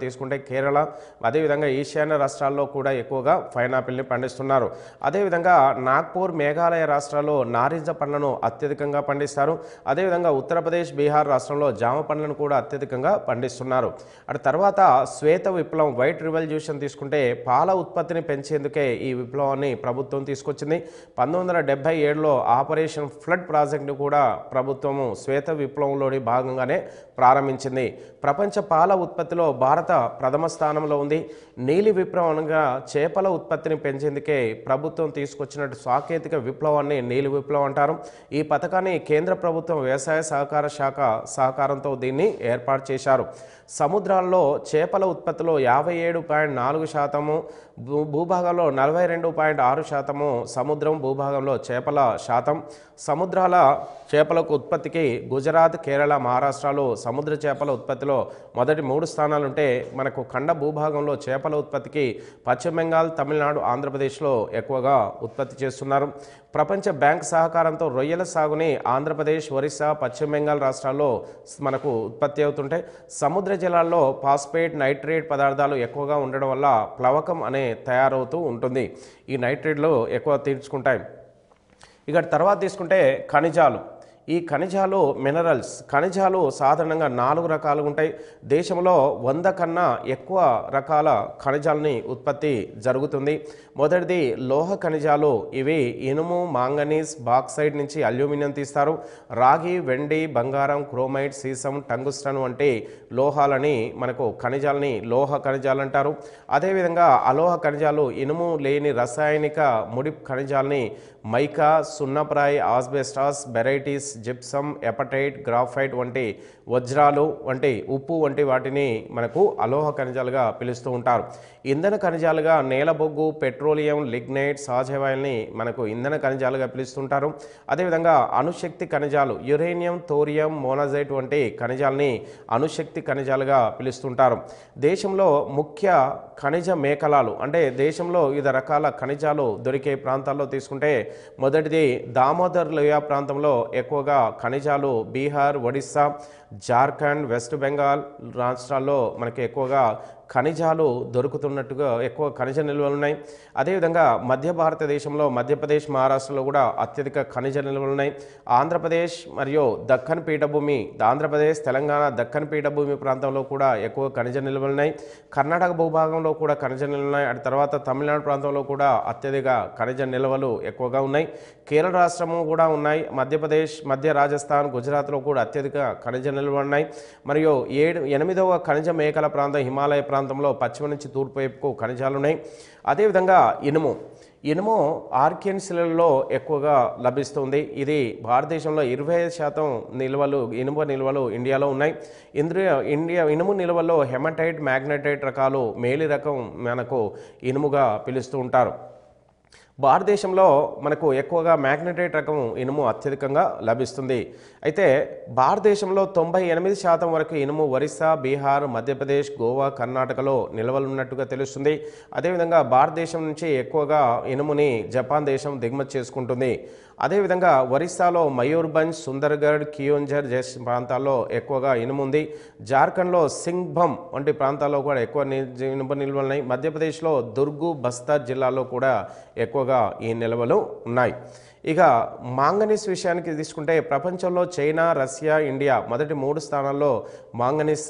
A: తీసుకుంటే కేరళ, అదేవిధంగా ఈశాన్య రాష్ట్రాల్లో కూడా ఎక్కువగా పైనాపిల్ని పండిస్తున్నారు. అదేవిధంగా నాగ్పూర్, మేఘాలయ రాష్ట్రాల్లో నారింజ పండ్లను అత్యధికంగా పండిస్తారు. అదేవిధంగా ఉత్తరప్రదేశ్, బీహార్ రాష్ట్రంలో జామ పండ్లను కూడా అత్యధికంగా పండిస్తున్నారు. అటు తర్వాత శ్వేత విప్లవం, వైట్ రివల్యూషన్ తీసుకుంటే పాల ఉత్పత్తిని పెంచేందుకే ఈ విప్లవాన్ని ప్రభుత్వం తీసుకొచ్చింది. 1977లో ఆపరేషన్ ఫ్లడ్ ప్రాజెక్టు కూడా ప్రభుత్వము శ్వేత విప్లవంలోని భాగంగానే ప్రారంభించింది. ప్రపంచ పాల ఉత్పత్తిలో భారత ప్రథమ స్థానంలో ఉంది. నీలి విప్లవం అనగా చేపల ఉత్పత్తిని పెంచేందుకే ప్రభుత్వం తీసుకొచ్చినట్టు సాంకేతిక విప్లవాన్ని నీలి విప్లవం అంటారు. ఈ పథకాన్ని కేంద్ర ప్రభుత్వం వ్యవసాయ సహకార శాఖ సహకారంతో దీన్ని ఏర్పాటు చేశారు. సముద్రాల్లో చేపల ఉత్పత్తిలో 57.4%, భూభాగంలో 42.6%, సముద్రం భూభాగంలో చేపల శాతం. సముద్రాల చేపలకు ఉత్పత్తికి గుజరాత్, కేరళ, మహారాష్ట్రలో సముద్ర చేపల ఉత్పత్తిలో మొదటి 3 స్థానాలుంటే మనకు ఖండ భూభాగంలో చేపల ఉత్పత్తికి పశ్చిమ బెంగాల్, తమిళనాడు, ఆంధ్రప్రదేశ్లో ఎక్కువగా ఉత్పత్తి చేస్తున్నారు. ప్రపంచ బ్యాంక్ సహకారంతో రొయ్యల సాగుని ఆంధ్రప్రదేశ్, ఒరిస్సా, పశ్చిమ బెంగాల్ రాష్ట్రాల్లో మనకు ఉత్పత్తి అవుతుంటే సముద్ర జలాల్లో ఫాస్ఫేట్, నైట్రేట్ పదార్థాలు ఎక్కువగా ఉండడం వల్ల ప్లవకం అనే తయారవుతూ ఉంటుంది. ఈ నైట్రేట్లు ఎక్కువ తీర్చుకుంటాయి. ఇక తర్వాత తీసుకుంటే ఖనిజాలు. ఈ ఖనిజాలు మినరల్స్, ఖనిజాలు సాధారణంగా 4 రకాలుగా ఉంటాయి. దేశంలో 100 కన్నా ఎక్కువ రకాల ఖనిజాలని ఉత్పత్తి జరుగుతుంది. మొదటిది లోహ ఖనిజాలు. ఇవి ఇనుము, మాంగనీస్, బాక్సైడ్ నుంచి అల్యూమినియం తీస్తారు. రాగి, వెండి, బంగారం, క్రోమైట్, సీసం, టంగుస్టన్ వంటి లోహాలని మనకు ఖనిజాలని లోహ ఖనిజాలు అంటారు. అదేవిధంగా అలోహ ఖనిజాలు ఇనుము లేని రసాయనిక ముడి ఖనిజాలని మైకా, సున్నప్రాయ్, asbestos, barytes, gypsum, apatite, graphite వంటి వజ్రాలు వంటి ఉప్పు వంటి వాటిని మనకు అలోహ ఖనిజాలుగా పిలుస్తూ ఉంటారు. ఇంధన ఖనిజాలుగా నేల బొగ్గు, పెట్రోలియం, లిగ్నైట్, సహజవాయుల్ని మనకు ఇంధన ఖనిజాలుగా పిలుస్తుంటారు. అదేవిధంగా అణుశక్తి ఖనిజాలు యురేనియం, థోరియం, మోనజైట్ వంటి ఖనిజాలని అణుశక్తి ఖనిజాలుగా పిలుస్తుంటారు. దేశంలో ముఖ్య ఖనిజ మేఖలాలు, అంటే దేశంలో వివిధ రకాల ఖనిజాలు దొరికే ప్రాంతాల్లో తీసుకుంటే మొదటిది దామోదర్ లోయ ప్రాంతంలో ఎక్కువగా ఖనిజాలు బీహార్, ఒడిస్సా, జార్ఖండ్, వెస్ట్ బెంగాల్ రాష్ట్రాల్లో మనకి ఎక్కువగా ఖనిజాలు దొరుకుతున్నట్టుగా ఎక్కువ ఖనిజ నిల్వలు ఉన్నాయి. అదేవిధంగా మధ్య భారతదేశంలో మధ్యప్రదేశ్, మహారాష్ట్రలో కూడా అత్యధిక ఖనిజ నిల్వలు ఉన్నాయి. ఆంధ్రప్రదేశ్ మరియు దక్కన్ పీఠభూమి, ఆంధ్రప్రదేశ్, తెలంగాణ దక్కన్ పీఠభూమి ప్రాంతంలో కూడా ఎక్కువ ఖనిజ నిల్వలు ఉన్నాయి. కర్ణాటక భూభాగంలో కూడా ఖనిజ నిల్వలు ఉన్నాయి. అటు తర్వాత తమిళనాడు ప్రాంతంలో కూడా అత్యధిక ఖనిజ నిల్వలు ఎక్కువగా ఉన్నాయి. కేరళ రాష్ట్రము కూడా ఉన్నాయి. మధ్యప్రదేశ్, మధ్య రాజస్థాన్, గుజరాత్లో కూడా అత్యధిక ఖనిజ నిల్వలు ఉన్నాయి. మరియు 8వ ఖనిజ మేఖల ప్రాంతం హిమాలయ ప్రాంతంలో పశ్చిమ నుంచి తూర్పు వైపుకు ఖనిజాలు ఉన్నాయి. అదేవిధంగా ఇనుము ఆర్కియన్సిలలో ఎక్కువగా లభిస్తుంది. ఇది భారతదేశంలో 25% నిల్వలు, ఇనుము నిల్వలు ఇండియాలో ఉన్నాయి. ఇనుము నిల్వల్లో హెమటైట్, మ్యాగ్నటైట్ రకాలు మేలి రకం మనకు ఇనుముగా పిలుస్తూ ఉంటారు. భారతదేశంలో మనకు ఎక్కువగా మ్యాగ్నటైట్ రకం ఇనుము అత్యధికంగా లభిస్తుంది. అయితే భారతదేశంలో 98% వరకు ఇనుము ఒరిస్సా, బీహార్, మధ్యప్రదేశ్, గోవా, కర్ణాటకలో నిల్వలున్నట్టుగా తెలుస్తుంది. అదేవిధంగా భారతదేశం నుంచి ఎక్కువగా ఇనుముని జపాన్ దేశం దిగుమతి చేసుకుంటుంది. అదేవిధంగా ఒరిస్సాలో మయూర్భంజ్, సుందర్గఢ్, కియోంఝర్ ప్రాంతాల్లో ఎక్కువగా ఇనుము ఉంది. జార్ఖండ్లో సింగ్భం వంటి ప్రాంతాల్లో కూడా ఎక్కువ ఇనుము నిల్వలు ఉన్నాయి. మధ్యప్రదేశ్లో దుర్గు, బస్తర్ జిల్లాల్లో కూడా ఎక్కువగా ఈ నిల్వలు ఉన్నాయి. ఇక మాంగనీస్ విషయానికి తీసుకుంటే ప్రపంచంలో చైనా, రష్యా, ఇండియా మొదటి 3 స్థానాల్లో మాంగనీస్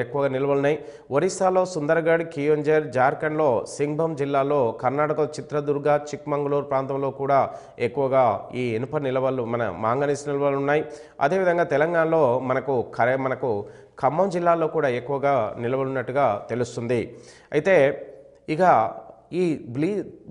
A: ఎక్కువగా నిల్వలున్నాయి. ఒరిస్సాలో సుందర్గఢ్, కియోంఝర్, జార్ఖండ్లో సింగ్భం జిల్లాలో, కర్ణాటక చిత్రదుర్గ, చిక్మంగళూరు ప్రాంతంలో కూడా ఎక్కువగా ఈ ఇనుప నిల్వలు మాంగనీస్ నిల్వలు ఉన్నాయి. అదేవిధంగా తెలంగాణలో మనకు ఖమ్మం జిల్లాలో కూడా ఎక్కువగా నిల్వలున్నట్టుగా తెలుస్తుంది. అయితే ఇక ఈ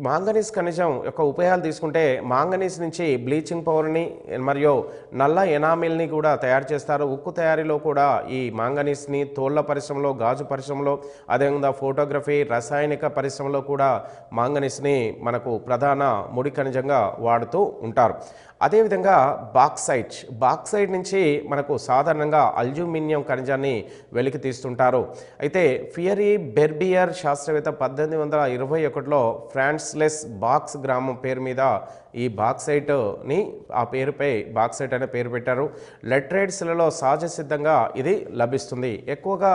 A: మాంగనీస్ ఖనిజం యొక్క ఉపయోగాలు తీసుకుంటే మాంగనీస్ నుంచి బ్లీచింగ్ పౌడర్ని మరియు నల్ల ఎనామిల్ని కూడా తయారు చేస్తారు. ఉక్కు తయారీలో కూడా ఈ మాంగనీస్ని తోళ్ల పరిశ్రమలో, గాజు పరిశ్రమలో, అదేవిధంగా ఫోటోగ్రఫీ, రసాయనిక పరిశ్రమలో కూడా మాంగనీస్ని మనకు ప్రధాన ముడి ఖనిజంగా వాడుతూ ఉంటారు. అదేవిధంగా బాక్సైట్ నుంచి మనకు సాధారణంగా అల్యూమినియం ఖనిజాన్ని వెలికి తీస్తుంటారు. అయితే ఫియరీ బెర్బియర్ శాస్త్రవేత్త 1821లో ఫ్రాన్స్లెస్ బాక్స్ గ్రామం పేరు మీద ఈ బాక్సైట్ని ఆ పేరుపై బాక్సైట్ అనే పేరు పెట్టారు. లెట్రైట్స్లలో సహజ సిద్ధంగా ఇది లభిస్తుంది. ఎక్కువగా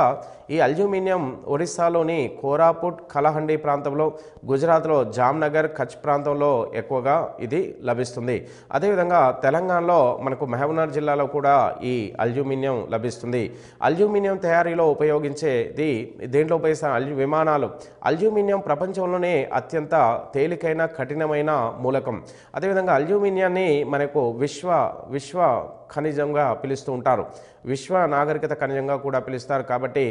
A: ఈ అల్యూమినియం ఒరిస్సాలోని కోరాపుట్, కలహండి ప్రాంతంలో, గుజరాత్లో జామ్నగర్, కచ్ ప్రాంతంలో ఎక్కువగా ఇది లభిస్తుంది. అదేవిధంగా తెలంగాణలో మనకు మహబూబ్నగర్ జిల్లాలో కూడా ఈ అల్యూమినియం లభిస్తుంది. అల్యూమినియం తయారీలో ఉపయోగించేది దేంట్లో ఉపయోగిస్తారు? విమానాలు. అల్యూమినియం ప్రపంచంలోనే అత్యంత తేలికైన కఠినమైన మూలకం. అదేవిధంగా అల్యూమినియాన్ని మనకు విశ్వ ఖనిజంగా పిలుస్తూ ఉంటారు. విశ్వ నాగరికత ఖనిజంగా కూడా పిలుస్తారు. కాబట్టి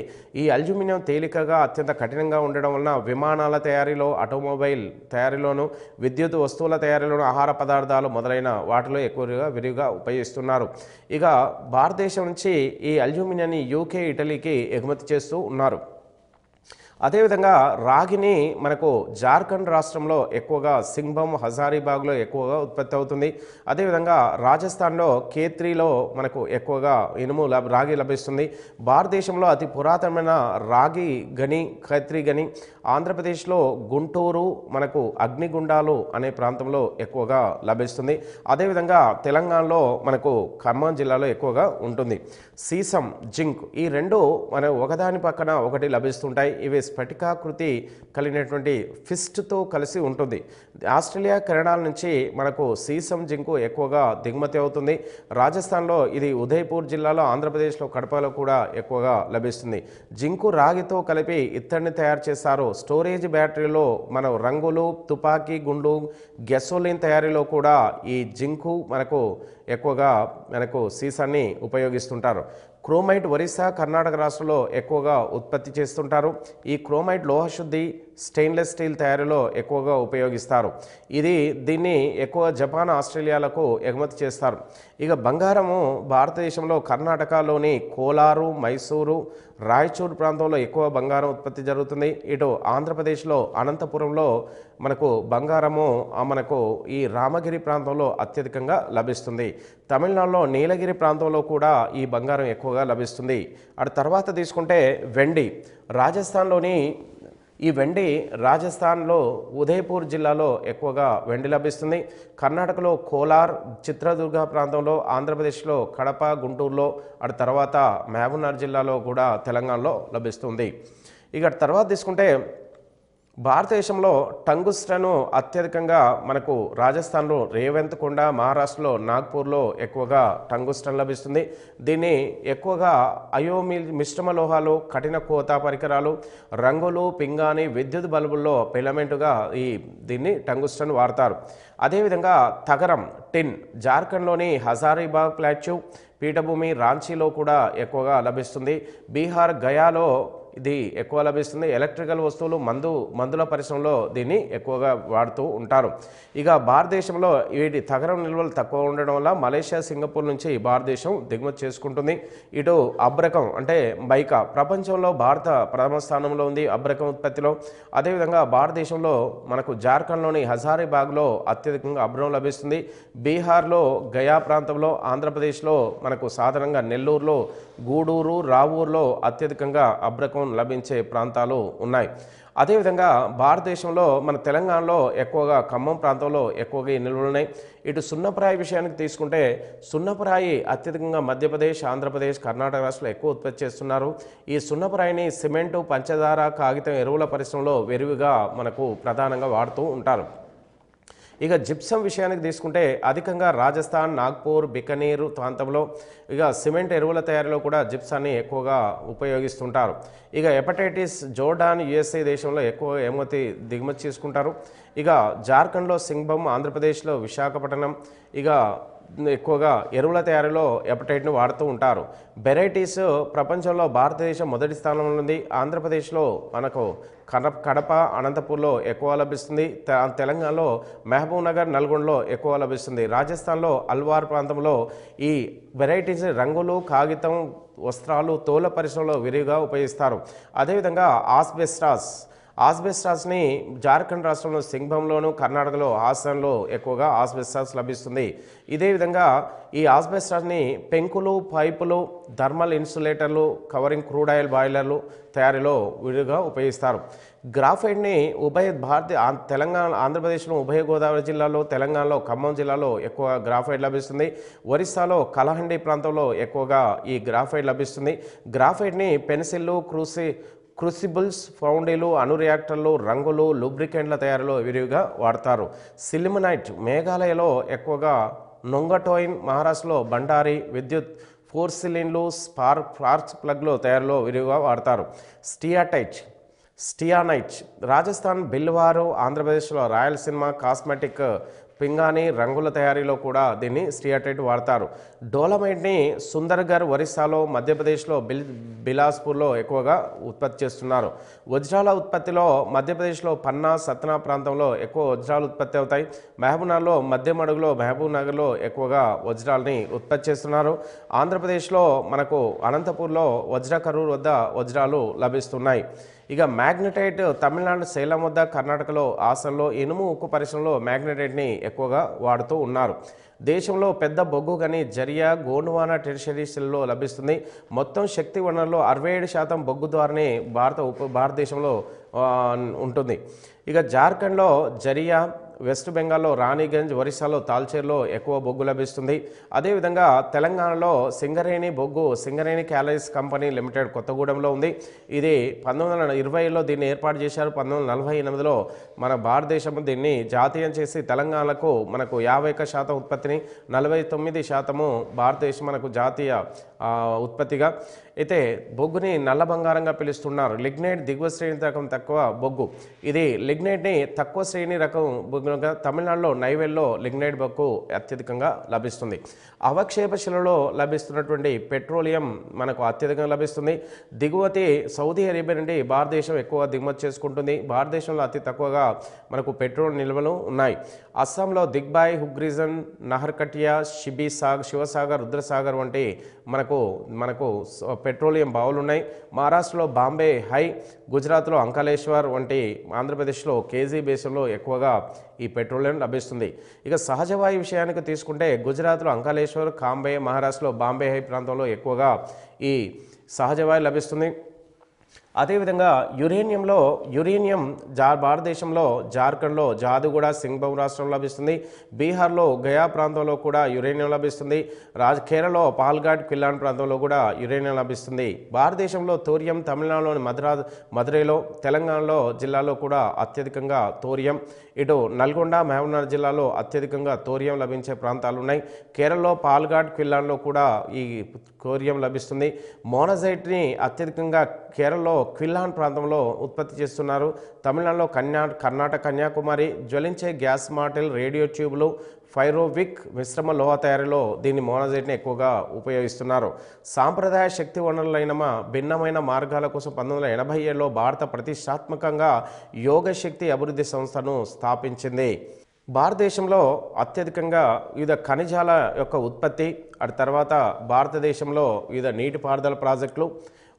A: ఈ అల్యూమినియం తేలికగా అత్యంత కఠినంగా ఉండడం వలన విమానాల తయారీలో, ఆటోమొబైల్ తయారీలోను, విద్యుత్ వస్తువుల తయారీలోను, ఆహార పదార్థాలు మొదలైన వాటిలో ఎక్కువగా విరివిగా ఉపయోగిస్తున్నారు. ఇక భారతదేశం నుంచి ఈ అల్యూమినియాన్ని యూకే, ఇటలీకి ఎగుమతి చేస్తూ ఉన్నారు. అదేవిధంగా రాగిని మనకు జార్ఖండ్ రాష్ట్రంలో ఎక్కువగా సింగ్భం, హజారీబాగ్లో ఎక్కువగా ఉత్పత్తి అవుతుంది. అదేవిధంగా రాజస్థాన్లో కేత్రిలో మనకు ఎక్కువగా రాగి లభిస్తుంది. భారతదేశంలో అతి పురాతనమైన రాగి గని ఖేత్రి గని ఆంధ్రప్రదేశ్లో గుంటూరు మనకు అగ్నిగుండాలు అనే ప్రాంతంలో ఎక్కువగా లభిస్తుంది. అదేవిధంగా తెలంగాణలో మనకు ఖమ్మం జిల్లాలో ఎక్కువగా ఉంటుంది. సీసం, జింక్ ఈ రెండు మన ఒకదాని పక్కన ఒకటి లభిస్తుంటాయి. ఇవి స్ఫటికాకృతి కలిగినటువంటి ఫిస్ట్తో కలిసి ఉంటుంది. ఆస్ట్రేలియా, కెనడా నుంచి మనకు సీసం, జింకు ఎక్కువగా దిగుమతి అవుతుంది. రాజస్థాన్లో ఇది ఉదయ్పూర్ జిల్లాలో, ఆంధ్రప్రదేశ్లో కడపలో కూడా ఎక్కువగా లభిస్తుంది. జింకు రాగితో కలిపి ఇత్తడిని తయారు చేస్తారు. స్టోరేజ్ బ్యాటరీలో మన రంగులు, తుపాకీ గుండు, గ్యాసోలిన్ తయారీలో కూడా ఈ జింకు ఎక్కువగా సీసాన్ని ఉపయోగిస్తుంటారు. క్రోమైట్ ఒరిస్సా, కర్ణాటక రాష్ట్రంలో ఎక్కువగా ఉత్పత్తి చేస్తుంటారు. ఈ క్రోమైట్ లోహశుద్ధి, స్టెయిన్లెస్ స్టీల్ తయారీలో ఎక్కువగా ఉపయోగిస్తారు. దీన్ని ఎక్కువ జపాన్, ఆస్ట్రేలియాలకు ఎగుమతి చేస్తారు. ఇక బంగారము భారతదేశంలో కర్ణాటకలోని కోలారు, మైసూరు, రాయచూర్ ప్రాంతంలో ఎక్కువ బంగారం ఉత్పత్తి జరుగుతుంది. ఇటు ఆంధ్రప్రదేశ్లో అనంతపురంలో బంగారము ఈ రామగిరి ప్రాంతంలో అత్యధికంగా లభిస్తుంది. తమిళనాడులో నీలగిరి ప్రాంతంలో కూడా ఈ బంగారం ఎక్కువగా లభిస్తుంది. అటు తర్వాత తీసుకుంటే వెండి. రాజస్థాన్లో ఉదయ్పూర్ జిల్లాలో ఎక్కువగా వెండి లభిస్తుంది. కర్ణాటకలో కోలార్, చిత్రదుర్గ ప్రాంతంలో, ఆంధ్రప్రదేశ్లో కడప, గుంటూరులో, అటు తర్వాత మహబూబ్నగర్ జిల్లాలో కూడా తెలంగాణలో లభిస్తుంది. ఇక తర్వాత తీసుకుంటే భారతదేశంలో టంగుస్టన్ అత్యధికంగా రాజస్థాన్లో రేవంత్కొండ, మహారాష్ట్రలో నాగ్పూర్లో ఎక్కువగా టంగుస్టన్ లభిస్తుంది. దీన్ని ఎక్కువగా మిశ్రమ లోహాలు, కఠిన కోత పరికరాలు, రంగులు, పింగాణి, విద్యుత్ బల్బుల్లో ఫిలమెంటుగా దీన్ని టంగుస్టన్ వాడతారు. అదేవిధంగా తగరం, టిన్ జార్ఖండ్లోని హజారీబాగ్ ప్లాట్యూ, పీఠభూమి, రాంచీలో కూడా ఎక్కువగా లభిస్తుంది. బీహార్, గయాలో ఇది ఎక్కువ లభిస్తుంది. ఎలక్ట్రికల్ వస్తువులు, మందుల పరిశ్రమలో దీన్ని ఎక్కువగా వాడుతూ ఉంటారు. ఇక భారతదేశంలో వీటి తగరం నిల్వలు తక్కువ ఉండడం వల్ల మలేషియా, సింగపూర్ నుంచి భారతదేశం దిగుమతి చేసుకుంటుంది. ఇటు అబ్రకం అంటే మైకా ప్రపంచంలో భారత ప్రథమ స్థానంలో ఉంది అబ్రకం ఉత్పత్తిలో. అదేవిధంగా భారతదేశంలో జార్ఖండ్లోని హజారీబాగ్లో అత్యధికంగా అబ్రకం లభిస్తుంది. బీహార్లో గయా ప్రాంతంలో, ఆంధ్రప్రదేశ్లో సాధారణంగా నెల్లూరులో, గూడూరు, రావూరులో అత్యధికంగా అబ్రకం లభించే ప్రాంతాలు ఉన్నాయి. అదేవిధంగా భారతదేశంలో తెలంగాణలో ఎక్కువగా ఖమ్మం ప్రాంతంలో ఎక్కువగా ఈ నిల్వలు ఉన్నాయి. ఇటు సున్నప్రాయి విషయానికి తీసుకుంటే సున్నప్రాయి అత్యధికంగా మధ్యప్రదేశ్, ఆంధ్రప్రదేశ్, కర్ణాటక రాష్ట్రంలో ఎక్కువ ఉత్పత్తి చేస్తున్నారు. ఈ సున్నప్రాయిని సిమెంటు, పంచదార, కాగితం, ఎరువుల పరిశ్రమలో విరివిగా ప్రధానంగా వాడుతూ ఉంటారు. ఇక జిప్సం విషయానికి తీసుకుంటే అధికంగా రాజస్థాన్, నాగ్పూర్, బికనీర్ ప్రాంతంలో సిమెంట్ ఎరువుల తయారీలో కూడా జిప్సాన్ని ఎక్కువగా ఉపయోగిస్తుంటారు. ఇక హెపటైటిస్, జోర్డాన్, యుఎస్ఏ దేశంలో ఎక్కువ దిగుమతి చేసుకుంటారు. ఇక జార్ఖండ్లో సింగ్భం, ఆంధ్రప్రదేశ్లో విశాఖపట్నం, ఇక ఎక్కువగా ఎరువుల తయారీలో ఎపటైట్ను వాడుతూ ఉంటారు. వెరైటీస్ ప్రపంచంలో భారతదేశం మొదటి స్థానంలో ఉంది. ఆంధ్రప్రదేశ్లో మనకు కడప, అనంతపూర్లో ఎక్కువ లభిస్తుంది. తెలంగాణలో మహబూబ్ నగర్, నల్గొండలో ఎక్కువ లభిస్తుంది. రాజస్థాన్లో అల్వార్ ప్రాంతంలో ఈ వెరైటీస్ రంగులు, కాగితం, వస్త్రాలు, తోళ్ల పరిశ్రమలో విరివిగా ఉపయోగిస్తారు. అదేవిధంగా ఆస్బెస్టాస్ని జార్ఖండ్ రాష్ట్రంలో సింగ్భంలోను, కర్ణాటకలో హాసన్లో ఎక్కువగా ఆస్బెస్టాస్ లభిస్తుంది. ఇదే విధంగా ఈ ఆస్బెస్టాస్ని పెంకులు, పైపులు, థర్మల్ ఇన్సులేటర్లు, కవరింగ్ క్రూడ్ ఆయిల్ బాయిలర్లు తయారీలో విరివిగా ఉపయోగిస్తారు. గ్రాఫైట్ని ఆంధ్రప్రదేశ్లో ఉభయ గోదావరి జిల్లాలో, తెలంగాణలో ఖమ్మం జిల్లాలో ఎక్కువ గ్రాఫైట్ లభిస్తుంది. ఒరిస్సాలో కలహండి ప్రాంతంలో ఎక్కువగా ఈ గ్రాఫైట్ లభిస్తుంది. గ్రాఫైట్ని పెన్సిళ్ళు, క్రూసిబుల్స్, ఫౌండీలు, అణురియాక్టర్లు, రంగులు, లూబ్రికెంట్ల తయారీలో విరివిగా వాడతారు. సిలిమనైట్ మేఘాలయలో ఎక్కువగా, నొంగటోయిన్ మహారాష్ట్రలో బండారి, విద్యుత్ ఫోర్సిలిన్లు, స్పార్క్స్ ప్లగ్లు తయారీలో విరివిగా వాడతారు. స్టియానైట్ రాజస్థాన్ బిల్వారు, ఆంధ్రప్రదేశ్లో రాయలసీమ కాస్మెటిక్ పింగాణి రంగుల తయారీలో కూడా దీన్ని స్టియాటైట్ వాడతారు. డోలమైట్ని సుందర్గర్ ఒరిస్సాలో, మధ్యప్రదేశ్లో బిలాస్పూర్లో ఎక్కువగా ఉత్పత్తి చేస్తున్నారు. వజ్రాల ఉత్పత్తిలో మధ్యప్రదేశ్లో పన్నా, సత్నా ప్రాంతంలో ఎక్కువ వజ్రాలు ఉత్పత్తి అవుతాయి. మహబూబ్నగర్లో, మధ్యమడుగులో, మహబూబ్ నగర్లో ఎక్కువగా వజ్రాలని ఉత్పత్తి చేస్తున్నారు. ఆంధ్రప్రదేశ్లో మనకు అనంతపూర్లో వజ్రకరూర్ వద్ద వజ్రాలు లభిస్తున్నాయి. ఇక మ్యాగ్నెటైట్ తమిళనాడు సేలం వద్ద, కర్ణాటకలో హాసన్లో ఇనుము, ఉక్కు పరిశ్రమలో మ్యాగ్నెటైట్ని ఎక్కువగా వాడుతూ ఉన్నారు. దేశంలో పెద్ద బొగ్గు గని జరియా, గోండ్వానా టెరిషరీ సెల్లో లభిస్తుంది. మొత్తం శక్తి వనరులో 67% బొగ్గు ద్వారానే భారతదేశంలో ఉంటుంది. ఇక జార్ఖండ్లో జరియా, వెస్ట్ బెంగాల్లో రాణిగంజ్, ఒరిస్సాలో తాల్చేర్లో ఎక్కువ బొగ్గు లభిస్తుంది. అదేవిధంగా తెలంగాణలో సింగరేణి క్యాలరీస్ కంపెనీ లిమిటెడ్ కొత్తగూడెంలో ఉంది. ఇది 1920లో దీన్ని ఏర్పాటు చేశారు. 1948లో మన భారతదేశం దీన్ని జాతీయం చేసి తెలంగాణకు మనకు 51% ఉత్పత్తిని, 49% భారతదేశం మనకు జాతీయ ఉత్పత్తిగా. అయితే బొగ్గుని నల్ల బంగారంగా పిలుస్తున్నారు. లిగ్నైట్ దిగువ శ్రేణి రకం తక్కువ బొగ్గు. ఇది లిగ్నైట్ని తక్కువ శ్రేణి రకం బొగ్గుగా తమిళనాడులో నైవేల్లో లిగ్నైట్ బొగ్గు అత్యధికంగా లభిస్తుంది. అవక్షేప శిలలో లభిస్తున్నటువంటి పెట్రోలియం మనకు అత్యధికంగా లభిస్తుంది. దిగుమతి సౌదీ అరేబియా నుండి భారతదేశం ఎక్కువ దిగుమతి చేసుకుంటుంది. భారతదేశంలో అతి తక్కువగా మనకు పెట్రోల్ నిల్వలు ఉన్నాయి. అస్సాంలో దిగ్బాయ్, హుగ్రీజన్, నహర్కటియా, శివసాగర్, రుద్రసాగర్ వంటి మనకు పెట్రోలియం బావులు ఉన్నాయి. మహారాష్ట్రలో బాంబే హై, గుజరాత్లో అంకలేశ్వర్ వంటి, ఆంధ్రప్రదేశ్లో కేజీ బేసిన్లో ఎక్కువగా ఈ పెట్రోలియం లభిస్తుంది. ఇక సహజవాయు విషయానికి తీసుకుంటే గుజరాత్లో అంకలేశ్వర్, కాంబే, మహారాష్ట్రలో బాంబే హై ప్రాంతంలో ఎక్కువగా ఈ సహజవాయు లభిస్తుంది. అదేవిధంగా యురేనియం భారతదేశంలో జార్ఖండ్లో జాదుగూడ, సింగ్భూమ్ రాష్ట్రంలో లభిస్తుంది. బీహార్లో గయా ప్రాంతంలో కూడా యురేనియం లభిస్తుంది. కేరళలో పాల్ఘాట్, క్విలాన్ ప్రాంతంలో కూడా యురేనియం లభిస్తుంది. భారతదేశంలో థోరియం తమిళనాడులోని మదురైలో, తెలంగాణలో జిల్లాలో కూడా అత్యధికంగా థోరియం, ఇటు నల్గొండ, మహబూబ్నగర్ జిల్లాలో అత్యధికంగా థోరియం లభించే ప్రాంతాలు ఉన్నాయి. కేరళలో పాల్ఘాట్, క్విలాన్లో కూడా ఈ థోరియం లభిస్తుంది. మోనజైట్ని అత్యధికంగా కేరళలో క్విలాన్ ప్రాంతంలో ఉత్పత్తి చేస్తున్నారు. తమిళనాడులో కర్ణాటక, కన్యాకుమారి జ్వలించే గ్యాస్ మాటిల్, రేడియో ట్యూబ్లు, ఫైరోవిక్ మిశ్రమ లోహ తయారీలో దీన్ని మోనజైట్ని ఎక్కువగా ఉపయోగిస్తున్నారు. సాంప్రదాయ శక్తి వనరులైన భిన్నమైన మార్గాల కోసం 1987లో భారత ప్రతిష్టాత్మకంగా యోగశక్తి అభివృద్ధి సంస్థను స్థాపించింది. భారతదేశంలో అత్యధికంగా వివిధ ఖనిజాల యొక్క ఉత్పత్తి, అటు తర్వాత భారతదేశంలో వివిధ నీటిపారుదల ప్రాజెక్టులు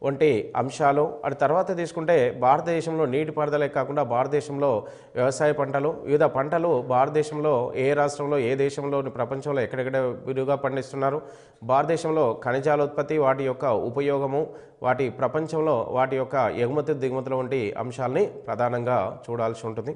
A: వంటి అంశాలు, అటు తర్వాత తీసుకుంటే భారతదేశంలో నీటిపారుదలే కాకుండా భారతదేశంలో వ్యవసాయ పంటలు, వివిధ పంటలు భారతదేశంలో ఏ రాష్ట్రంలో, ఏ దేశంలోని ప్రపంచంలో ఎక్కడెక్కడ విరివిగా పండిస్తున్నారు, భారతదేశంలో ఖనిజాల ఉత్పత్తి, వాటి యొక్క ఉపయోగము, వాటి ప్రపంచంలో వాటి యొక్క ఎగుమతి దిగుమతుల వంటి అంశాలని ప్రధానంగా చూడాల్సి ఉంటుంది.